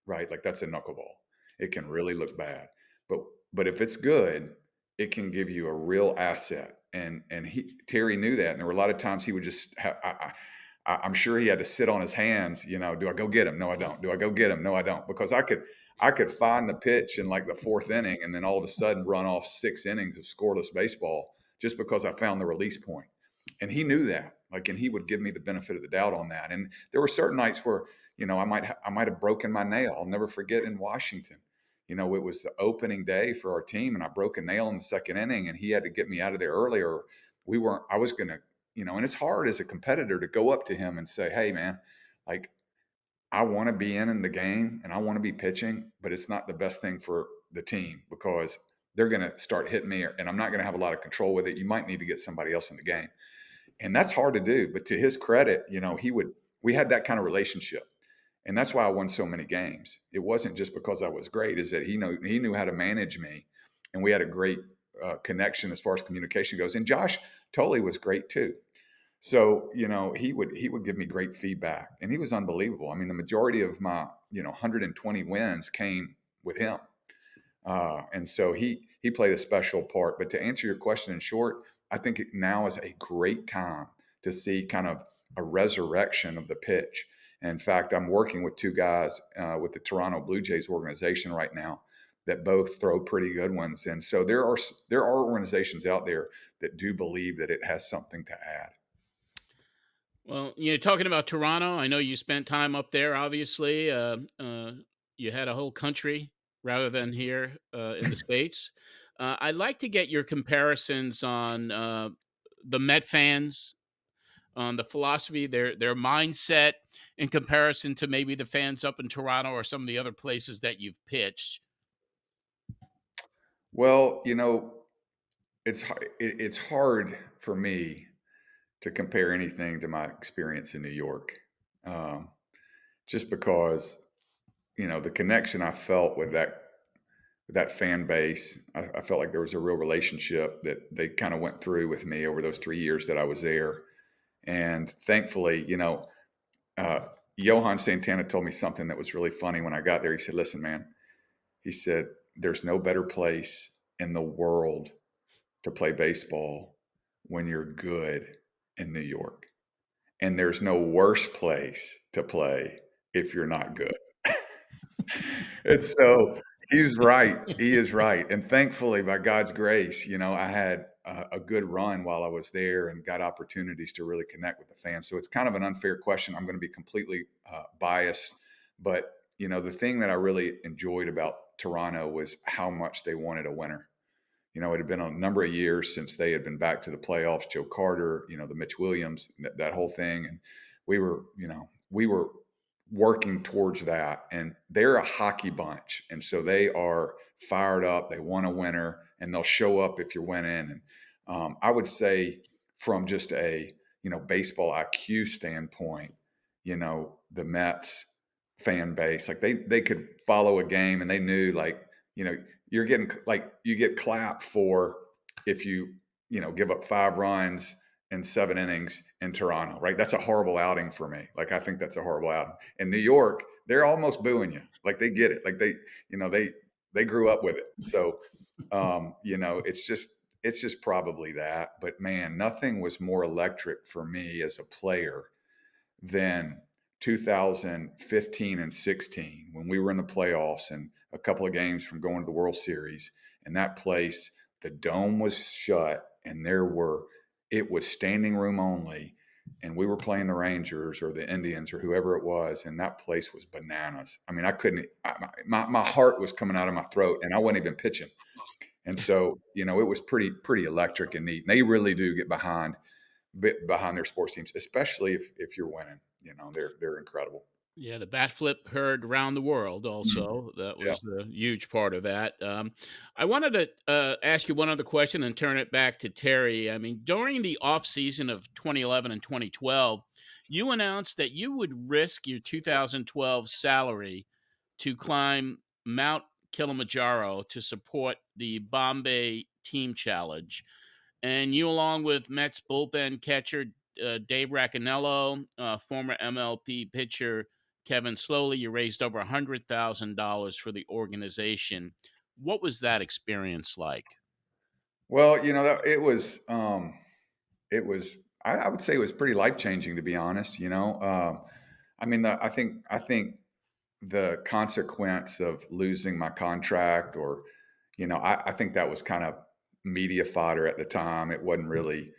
right? Like, that's a knuckleball. It can really look bad, but if it's good, it can give you a real asset. And Terry knew that. And there were a lot of times he would just I'm sure he had to sit on his hands, do I go get him? No, I don't. Do I go get him? No, I don't. Because I could find the pitch in like the 4th inning and then all of a sudden run off 6 innings of scoreless baseball just because I found the release point. And he knew that, and he would give me the benefit of the doubt on that. And there were certain nights where, I might have broken my nail. I'll never forget in Washington. It was the opening day for our team, and I broke a nail in the 2nd inning, and he had to get me out of there earlier. I was going to, and it's hard as a competitor to go up to him and say, "Hey man, I want to be in the game and I want to be pitching, but it's not the best thing for the team because they're going to start hitting me and I'm not going to have a lot of control with it. You might need to get somebody else in the game." And that's hard to do, but to his credit, we had that kind of relationship. And that's why I won so many games. It wasn't just because I was great, is that he knew how to manage me. And we had a great connection as far as communication goes. And Josh Tolley was great too. So, he would give me great feedback, and he was unbelievable. I mean, the majority of my, 120 wins came with him. And so he played a special part. But to answer your question in short, I think now is a great time to see kind of a resurrection of the pitch. In fact, I'm working with two guys with the Toronto Blue Jays organization right now that both throw pretty good ones. And so there are organizations out there that do believe that it has something to add.
Well, talking about Toronto, I know you spent time up there. Obviously, you had a whole country rather than here in the states. I'd like to get your comparisons on the Met fans, on the philosophy, their mindset, in comparison to maybe the fans up in Toronto or some of the other places that you've pitched.
Well, it's hard for me to compare anything to my experience in New York, um, just because the connection I felt with that fan base. I felt like there was a real relationship that they kind of went through with me over those 3 years that I was there, and thankfully, uh, Johan Santana told me something that was really funny when I got there. He said, "Listen, man," he said, "there's no better place in the world to play baseball when you're good in New York. And there's no worse place to play if you're not good." And so he's right. He is right. And thankfully, by God's grace, I had a good run while I was there and got opportunities to really connect with the fans. So it's kind of an unfair question. I'm going to be completely biased. But, the thing that I really enjoyed about Toronto was how much they wanted a winner. It had been a number of years since they had been back to the playoffs. Joe Carter, the Mitch Williams, that whole thing, and we were working towards that. And they're a hockey bunch, and so they are fired up. They want a winner, and they'll show up if you're winning. And I would say, from just a baseball IQ standpoint, the Mets fan base, like they could follow a game, and they knew, like, you're getting, like, you get clapped for if you give up 5 runs in 7 innings in Toronto, right? That's a horrible outing for me. Like, I think that's a horrible outing. In New York, they're almost booing you. Like, they get it. Like, they grew up with it. So, it's just probably that. But man, nothing was more electric for me as a player than 2015 and 16, when we were in the playoffs and a couple of games from going to the World Series. And that place, the dome was shut, and it was standing room only. And we were playing the Rangers or the Indians or whoever it was. And that place was bananas. I mean, I couldn't, my heart was coming out of my throat, and I wasn't even pitching. And so, it was pretty electric and neat. And they really do get behind their sports teams, especially if you're winning. They're incredible.
Yeah, the bat flip heard around the world
Mhm.
also. That
Yeah.
was a huge part of that. I wanted to ask you one other question and turn it back to Terry. I mean, during the off season of 2011 and 2012, you announced that you would risk your 2012 salary to climb Mount Kilimanjaro to support the Bombay Team Challenge. And you, along with Mets bullpen catcher Dave Racanello, former MLB pitcher Kevin Slowly, you raised over $100,000 for the organization. What was that experience like?
Well, it was, I would say it was pretty life changing, to be honest. I mean, I think the consequence of losing my contract, or, I think that was kind of media fodder at the time. It wasn't really,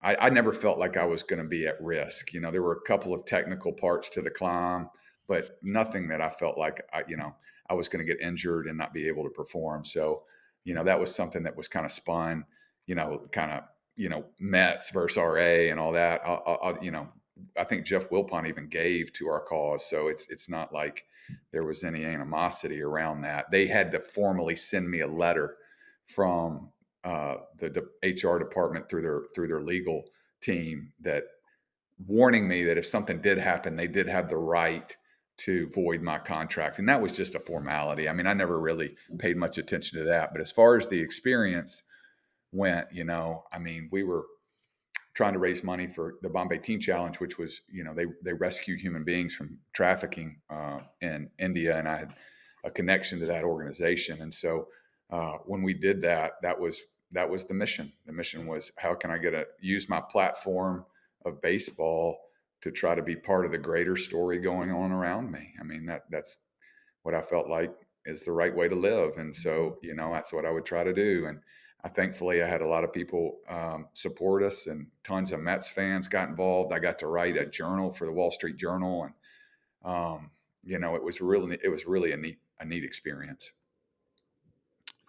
I never felt like I was going to be at risk. There were a couple of technical parts to the climb, but nothing that I felt like I was going to get injured and not be able to perform. So, that was something that was kind of spun, kind of, Mets versus R.A. and all that. I think Jeff Wilpon even gave to our cause. So it's not like there was any animosity around that. They had to formally send me a letter from the HR department through their legal team, that warning me that if something did happen, they did have the right to void my contract. And that was just a formality. I mean, I never really paid much attention to that. But as far as the experience went, I mean, we were trying to raise money for the Bombay Teen Challenge, which was, they rescue human beings from trafficking in India. And I had a connection to that organization. And so when we did that, that was the mission. The mission was, how can I use my platform of baseball to try to be part of the greater story going on around me. I mean, that's what I felt like is the right way to live. And so, that's what I would try to do. And thankfully, I had a lot of people support us, and tons of Mets fans got involved. I got to write a journal for the Wall Street Journal. And, it was really a neat experience.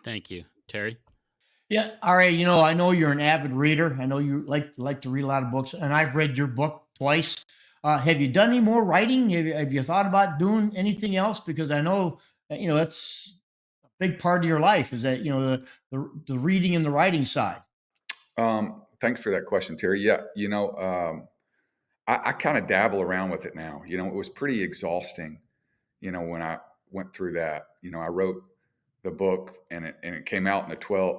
Thank you, Terry.
Yeah, R.A., I know you're an avid reader. I know you like to read a lot of books, and I've read your book twice. Have you done any more writing? Have you thought about doing anything else? Because I know, that's a big part of your life, is that, the reading and the writing side.
Thanks for that question, Terry. Yeah, I kind of dabble around with it now. It was pretty exhausting, when I went through that. I wrote the book, and it came out in the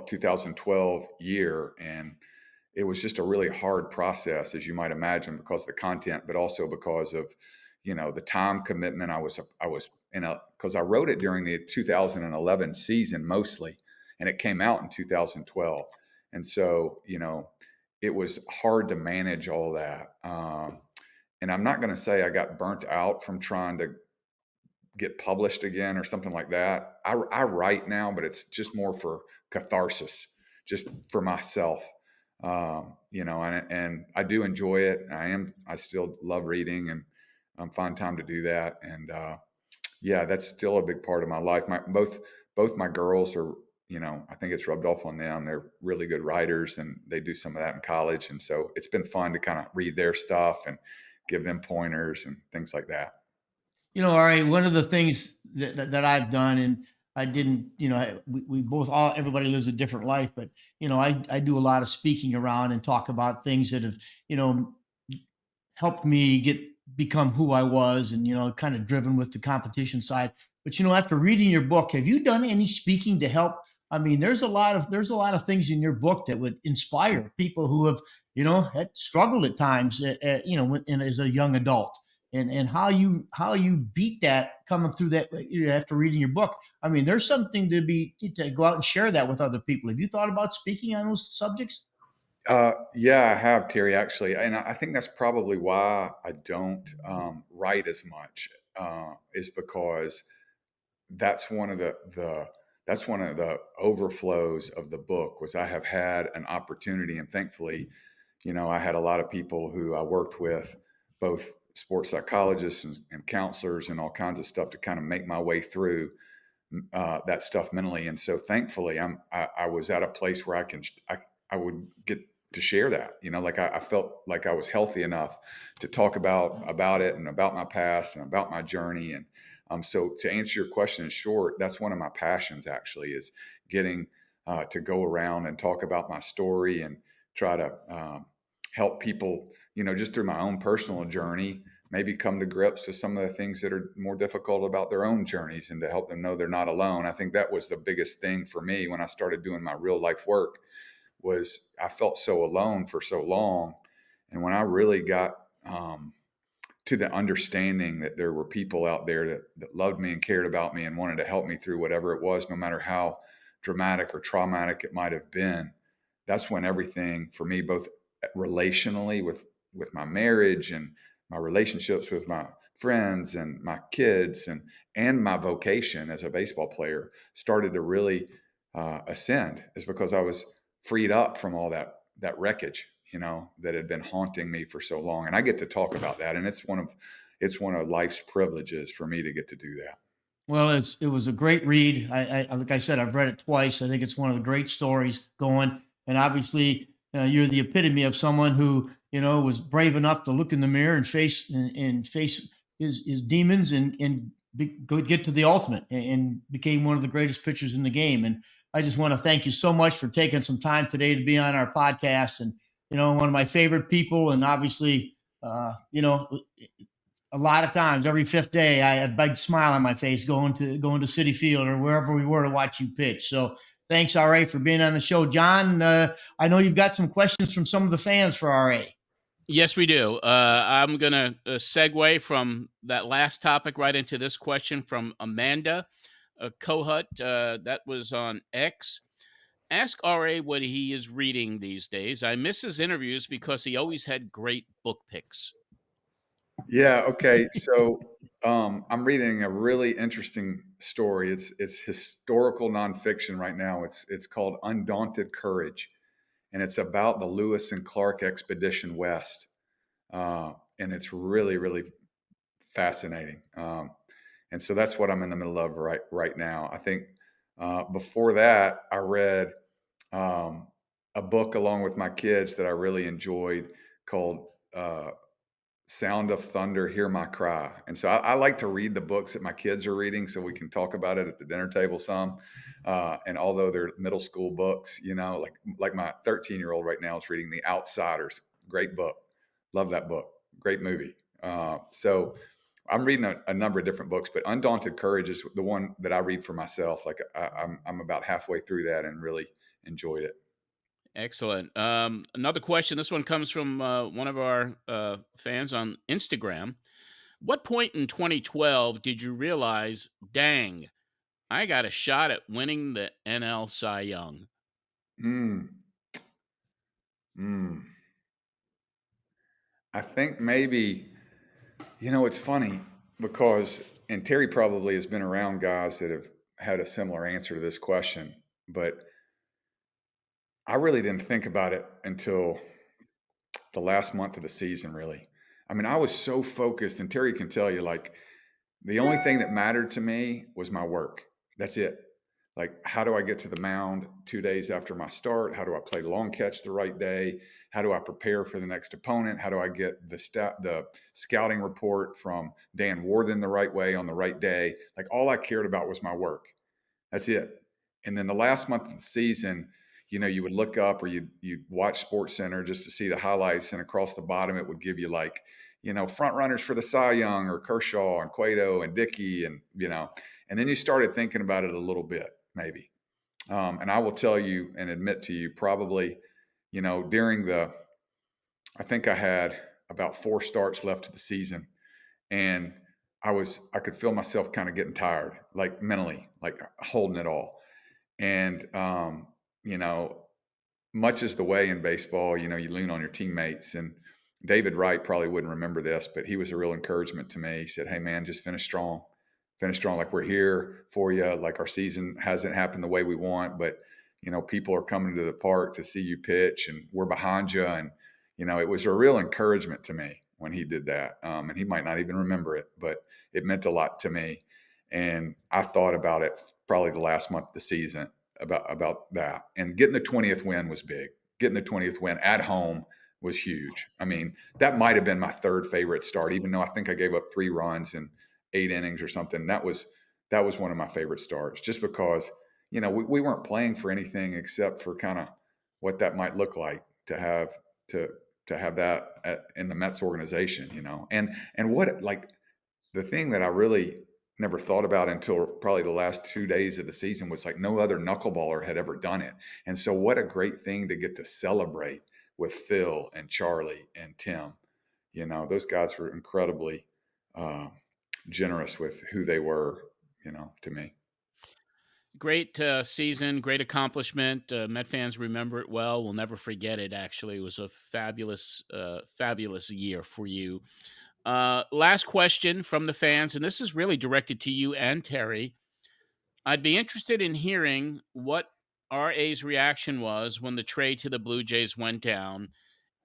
2012 year, and it was just a really hard process, as you might imagine, because of the content, but also because of the time commitment. I was because I wrote it during the 2011 season mostly, and it came out in 2012, and so it was hard to manage all that. And I'm not going to say I got burnt out from trying to get published again or something like that. I write now, but it's just more for catharsis, just for myself. And I do enjoy it. I still love reading, and find time to do that. And yeah, that's still a big part of my life. Both my girls are, I think it's rubbed off on them. They're really good writers, and they do some of that in college. And so it's been fun to kind of read their stuff and give them pointers and things like that.
All right. One of the things that I've done, and I didn't, we both, everybody lives a different life, but, I do a lot of speaking around and talk about things that have, helped me become who I was, and, kind of driven with the competition side. But, after reading your book, have you done any speaking to help? I mean, there's a lot of things in your book that would inspire people who have, had struggled at times, as a young adult. And how you beat that coming through that after reading your book. I mean, there's something to go out and share that with other people. Have you thought about speaking on those subjects?
Yeah, I have, Terry, actually. And I think that's probably why I don't write as much, is because that's one of the overflows of the book. Was I have had an opportunity, and thankfully, I had a lot of people who I worked with, both sports psychologists and counselors and all kinds of stuff, to kind of make my way through that stuff mentally. And so thankfully I was at a place where I would get to share that, like I felt like I was healthy enough to talk about it, and about my past, and about my journey. And so to answer your question in short, that's one of my passions, actually, is getting to go around and talk about my story, and try to help people, just through my own personal journey, maybe come to grips with some of the things that are more difficult about their own journeys, and to help them know they're not alone. I think that was the biggest thing for me when I started doing my real life work, was I felt so alone for so long. And when I really got to the understanding that there were people out there that loved me and cared about me and wanted to help me through whatever it was, no matter how dramatic or traumatic it might have been, that's when everything for me, both relationally with my marriage, and my relationships with my friends and my kids, and my vocation as a baseball player, started to really ascend, is because I was freed up from all that wreckage, that had been haunting me for so long. And I get to talk about that. And it's one of life's privileges for me to get to do that.
Well, it was a great read. I like I said, I've read it twice. I think it's one of the great stories going. And obviously, you're the epitome of someone who, was brave enough to look in the mirror and face his demons, and get to the ultimate, and became one of the greatest pitchers in the game. And I just want to thank you so much for taking some time today to be on our podcast. And, one of my favorite people, and obviously, a lot of times, every fifth day, I had a big smile on my face going to City Field or wherever we were to watch you pitch. So thanks, RA, for being on the show. John, I know you've got some questions from some of the fans for RA.
Yes, we do. I'm going to segue from that last topic right into this question from Amanda Kohut. That was on X. Ask RA what he is reading these days. I miss his interviews because he always had great book picks.
Yeah. Okay. So I'm reading a really interesting story. It's historical nonfiction right now. It's called Undaunted Courage, and it's about the Lewis and Clark expedition west, and it's really really fascinating. And so that's what I'm in the middle of right now. I think before that, I read a book along with my kids that I really enjoyed called Sound of Thunder, Hear My Cry. And so I like to read the books that my kids are reading so we can talk about it at the dinner table some. And although they're middle school books, like my 13-year-old right now is reading The Outsiders. Great book. Love that book. Great movie. So I'm reading a number of different books, but Undaunted Courage is the one that I read for myself. Like I'm about halfway through that and really enjoyed it.
Excellent. Another question. This one comes from one of our fans on Instagram. What point in 2012 did you realize, dang, I got a shot at winning the NL Cy Young?
Mm, mm. I think maybe, it's funny because, and Terry probably has been around guys that have had a similar answer to this question, but I really didn't think about it until the last month of the season, really. I mean, I was so focused, and Terry can tell you, like, the only thing that mattered to me was my work. That's it. Like, how do I get to the mound 2 days after my start? How do I play long catch the right day? How do I prepare for the next opponent? How do I get the scouting report from Dan Warthen the right way on the right day? Like, all I cared about was my work. That's it. And then the last month of the season, you would look up or you'd watch Sports Center just to see the highlights, and across the bottom it would give you like, front runners for the Cy Young or Kershaw and Cueto and Dickey, and then you started thinking about it a little bit, maybe. And I will tell you and admit to you, probably, I think I had about 4 starts left of the season, and I could feel myself kind of getting tired, like mentally, like holding it all. And, you know, much as the way in baseball, you lean on your teammates. And David Wright probably wouldn't remember this, but he was a real encouragement to me. He said, "Hey man, just finish strong. Finish strong. Like, we're here for you. Like, our season hasn't happened the way we want, but people are coming to the park to see you pitch, and we're behind you." And, it was a real encouragement to me when he did that. And he might not even remember it, but it meant a lot to me. And I thought about it probably the last month of the season about that. And getting the 20th win was big. Getting the 20th win at home was huge. I mean, that might have been my third favorite start, even though I think I gave up 3 runs in 8 innings or something. That was one of my favorite starts, just because we weren't playing for anything except for kind of what that might look like to have that in the Mets organization, and what, like, the thing that I really never thought about until probably the last 2 days of the season was, like, no other knuckleballer had ever done it. And so what a great thing to get to celebrate with Phil and Charlie and Tim. Those guys were incredibly uh, generous with who they were, to me.
Great season, great accomplishment. Met fans remember it well. We'll never forget it. Actually, it was a fabulous year for you. Last question from the fans, and this is really directed to you and Terry. I'd be interested in hearing what RA's reaction was when the trade to the Blue Jays went down,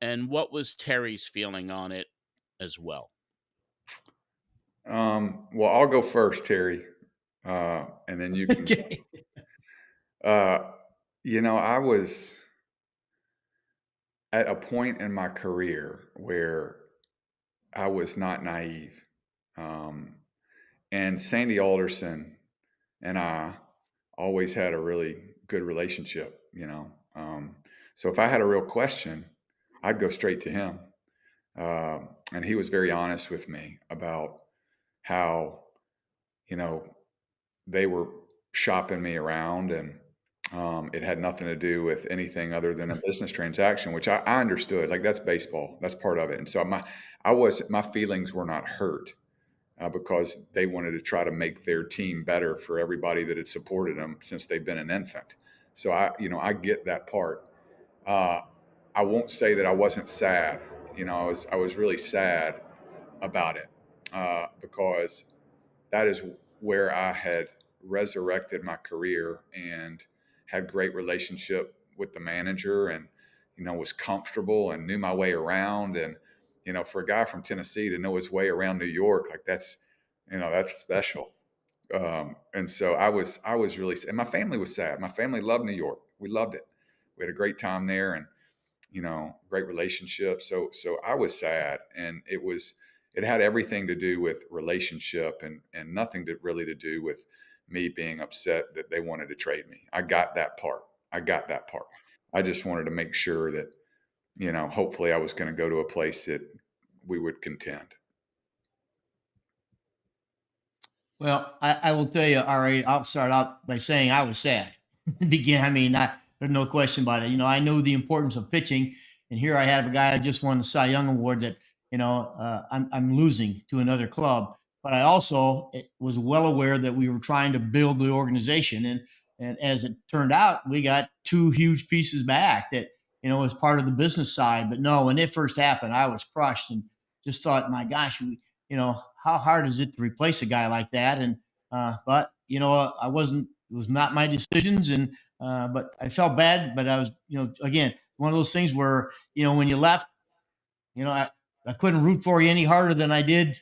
and what was Terry's feeling on it as well.
Well, I'll go first, Terry, and then you can.
Okay.
I was at a point in my career where I was not naive. And Sandy Alderson and I always had a really good relationship. So if I had a real question, I'd go straight to him. And he was very honest with me about how, you know, they were shopping me around, and it had nothing to do with anything other than a business transaction, which I understood. Like, that's baseball, that's part of it. And so my feelings were not hurt because they wanted to try to make their team better for everybody that had supported them since they've been an infant. So I get that part. Uh, I won't say that I wasn't sad. I was really sad about it because that is where I had resurrected my career and had great relationship with the manager, and was comfortable and knew my way around. And for a guy from Tennessee to know his way around New York, like, that's special. And so I was really, and my family was sad. My family loved New York. We loved it. We had a great time there, and great relationship. So I was sad, and it had everything to do with relationship, and nothing to do with me being upset that they wanted to trade me. I got that part. I just wanted to make sure that, hopefully I was going to go to a place that we would contend.
Well, I will tell you, R.A., I'll start out by saying I was sad. Begin. I mean, there's no question about it. I know the importance of pitching, and here I have a guy that just won the Cy Young Award that, I'm losing to another club. But I also was well aware that we were trying to build the organization, and as it turned out, we got two huge pieces back that, was part of the business side. But no, when it first happened, I was crushed and just thought, my gosh, how hard is it to replace a guy like that? And but I wasn't. It was not my decisions, and but I felt bad. But I was, again, one of those things where when you left, I couldn't root for you any harder than I did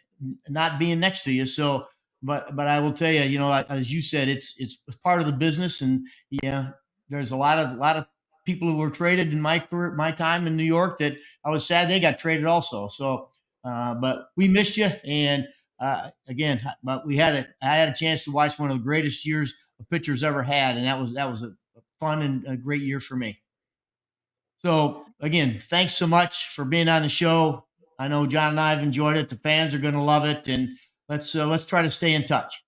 not being next to you. So, but I will tell you, as you said, it's part of the business, and yeah, there's a lot of people who were traded in my career, my time in New York, that I was sad they got traded also. So, but we missed you, and again, but I had a chance to watch one of the greatest years a pitcher's ever had, and that was a fun and a great year for me. So again, thanks so much for being on the show. I know John and I have enjoyed it. The fans are going to love it, and let's try to stay in touch.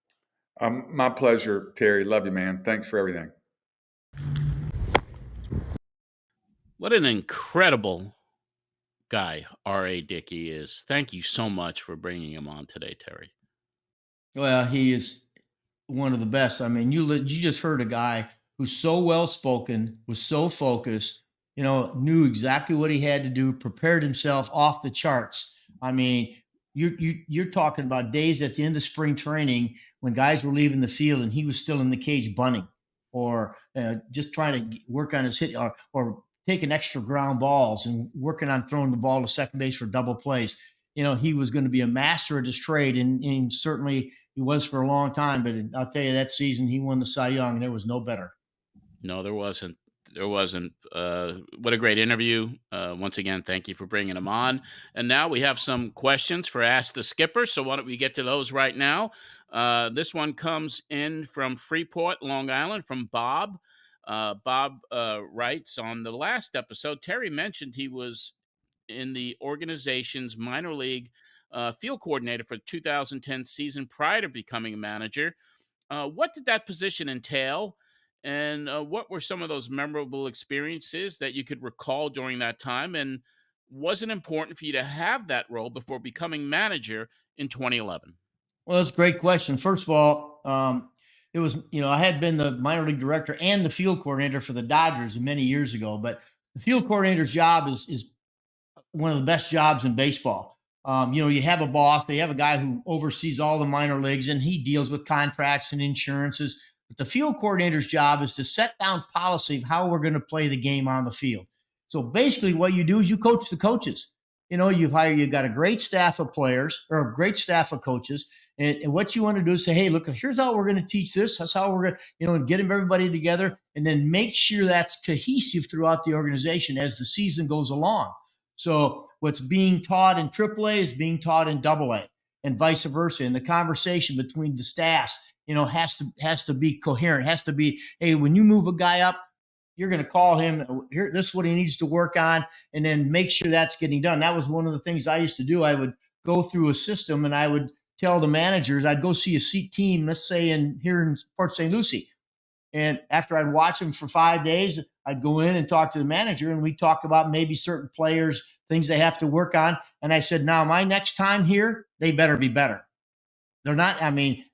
My pleasure, Terry. Love you, man. Thanks for everything.
What an incredible guy R.A. Dickey is. Thank you so much for bringing him on today, Terry.
Well, he is one of the best. I mean, you just heard a guy who's so well spoken, was so focused, knew exactly what he had to do, prepared himself off the charts. I mean, you're talking about days at the end of spring training when guys were leaving the field and he was still in the cage bunting, or just trying to work on his hit, or taking extra ground balls and working on throwing the ball to second base for double plays. He was going to be a master at his trade, and certainly he was for a long time. But I'll tell you, that season he won the Cy Young. There was no better.
No, there wasn't. There wasn't. What a great interview. Once again, thank you for bringing him on. And now we have some questions for Ask the Skipper. So why don't we get to those right now? This one comes in from Freeport, Long Island, from Bob. Bob writes, on the last episode, Terry mentioned he was in the organization's minor league field coordinator for the 2010 season prior to becoming a manager. What did that position entail? And what were some of those memorable experiences that you could recall during that time? And was it important for you to have that role before becoming manager in 2011?
Well, that's a great question. First of all, it was, I had been the minor league director and the field coordinator for the Dodgers many years ago, but the field coordinator's job is one of the best jobs in baseball. You have a boss, they have a guy who oversees all the minor leagues, and he deals with contracts and insurances. But the field coordinator's job is to set down policy of how we're going to play the game on the field. So basically, what you do is you coach the coaches. You've got a great staff of players or a great staff of coaches. And what you want to do is say, hey, look, here's how we're going to teach this. That's how we're going to, get everybody together, and then make sure that's cohesive throughout the organization as the season goes along. So what's being taught in AAA is being taught in AA, and vice versa. And the conversation between the staffs, has to be coherent. It has to be, hey, when you move a guy up, you're going to call him here. This is what he needs to work on, and then make sure that's getting done. That was one of the things I used to do. I would go through a system, and I would tell the managers, I'd go see a seat team, let's say here in Port St. Lucie. And after I'd watch them for 5 days, I'd go in and talk to the manager, and we'd talk about maybe certain players, things they have to work on. And I said, now my next time here, they better be better. They're not, I mean,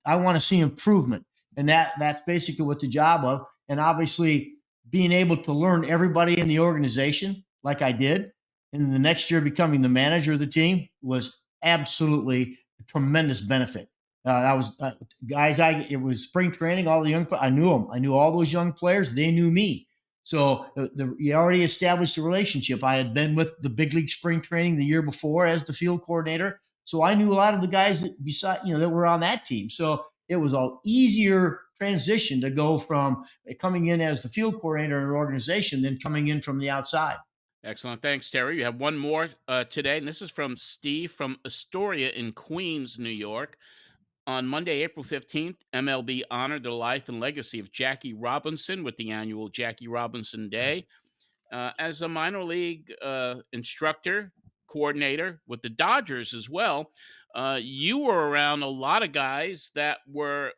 I want to see improvement. And that's basically what the job of. And obviously being able to learn everybody in the organization like I did, and the next year becoming the manager of the team was absolutely a tremendous benefit. I was guys. It was spring training. All the young, I knew them. I knew all those young players. They knew me. So you already established a relationship. I had been with the big league spring training the year before as the field coordinator, so I knew a lot of the guys that were on that team. So it was an easier transition to go from coming in as the field coordinator in an organization than coming in from the outside.
Excellent. Thanks, Terry. You have one more today, and this is from Steve from Astoria in Queens, New York. On Monday, April 15th, MLB honored the life and legacy of Jackie Robinson with the annual Jackie Robinson Day. As a minor league instructor, coordinator with the Dodgers as well, you were around a lot of guys that were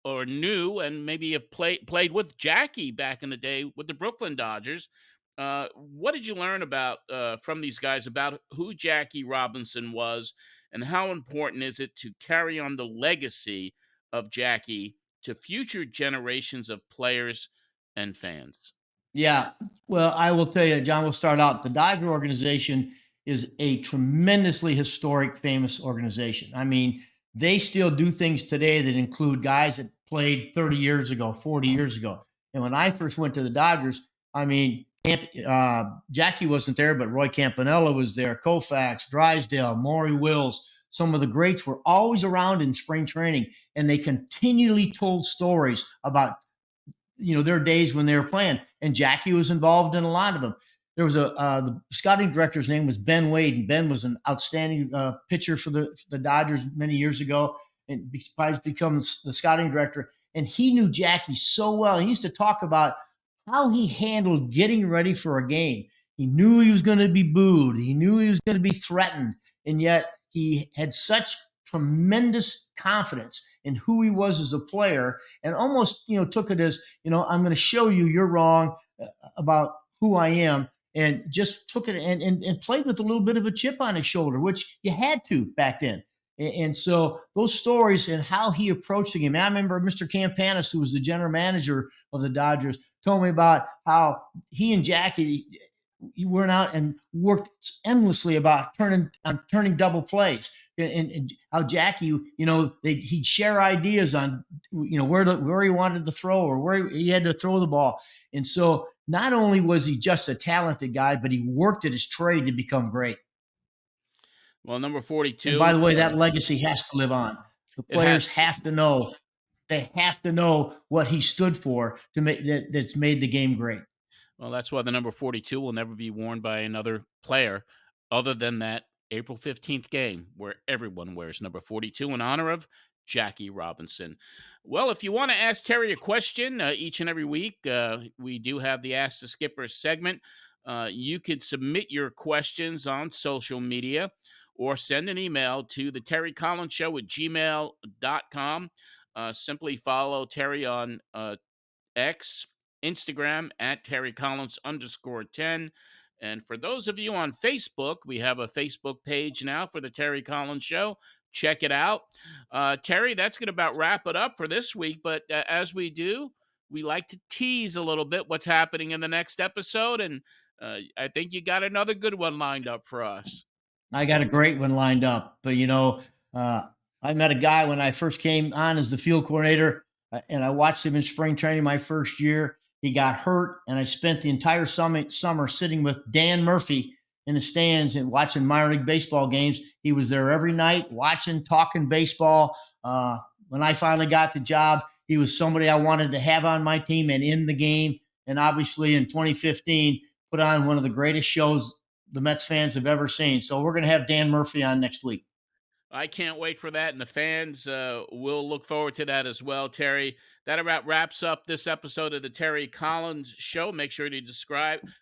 or knew and maybe have played with Jackie back in the day with the Brooklyn Dodgers. What did you learn about from these guys about who Jackie Robinson was, and how important is it to carry on the legacy of Jackie to future generations of players and fans?
Yeah. Well, I will tell you, John, we'll start out. The Dodger organization is a tremendously historic, famous organization. I mean, they still do things today that include guys that played 30 years ago, 40 years ago. And when I first went to the Dodgers, I mean, Jackie wasn't there, but Roy Campanella was there, Koufax, Drysdale, Maury Wills. Some of the greats were always around in spring training, and they continually told stories about their days when they were playing, and Jackie was involved in a lot of them. There was the scouting director's name was Ben Wade, and Ben was an outstanding pitcher for the Dodgers many years ago, and has become the scouting director. And he knew Jackie so well. He used to talk about how he handled getting ready for a game. He knew he was going to be booed. He knew he was going to be threatened, and yet he had such tremendous confidence in who he was as a player, and almost took it as I'm going to show you you're wrong about who I am, and just took it and played with a little bit of a chip on his shoulder, which you had to back then. And so those stories and how he approached the game. I remember Mr. Campanis, who was the general manager of the Dodgers, told me about how he and Jackie went out and worked endlessly about turning double plays, and how Jackie, he'd share ideas on, where he wanted to throw or where he had to throw the ball. And so not only was he just a talented guy, but he worked at his trade to become great.
Well, number 42.
And by the way, that legacy has to live on. The players have to know. They have to know what he stood for to make that's made the game great.
Well, that's why the number 42 will never be worn by another player other than that April 15th game where everyone wears number 42 in honor of Jackie Robinson. Well, if you want to ask Terry a question each and every week, we do have the Ask the Skipper segment. You could submit your questions on social media or send an email to the Terry Collins Show at gmail.com. Simply follow Terry on X, Instagram at Terry Collins _10. And for those of you on Facebook, we have a Facebook page now for the Terry Collins Show. Check it out. Terry, that's going to about wrap it up for this week. But as we do, we like to tease a little bit what's happening in the next episode. And I think you got another good one lined up for us.
I got a great one lined up. But, I met a guy when I first came on as the field coordinator, and I watched him in spring training my first year. He got hurt, and I spent the entire summer sitting with Dan Murphy in the stands and watching minor league baseball games. He was there every night watching, talking baseball. When I finally got the job, he was somebody I wanted to have on my team and in the game. And obviously in 2015, put on one of the greatest shows the Mets fans have ever seen. So we're going to have Dan Murphy on next week.
I can't wait for that, and the fans will look forward to that as well, Terry. That about wraps up this episode of the Terry Collins Show. Make sure to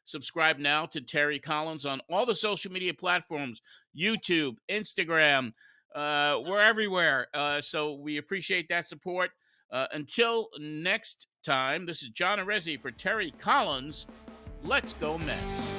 subscribe now to Terry Collins on all the social media platforms, YouTube, Instagram. We're everywhere, so we appreciate that support. Until next time, this is John Arezzi for Terry Collins. Let's go Mets.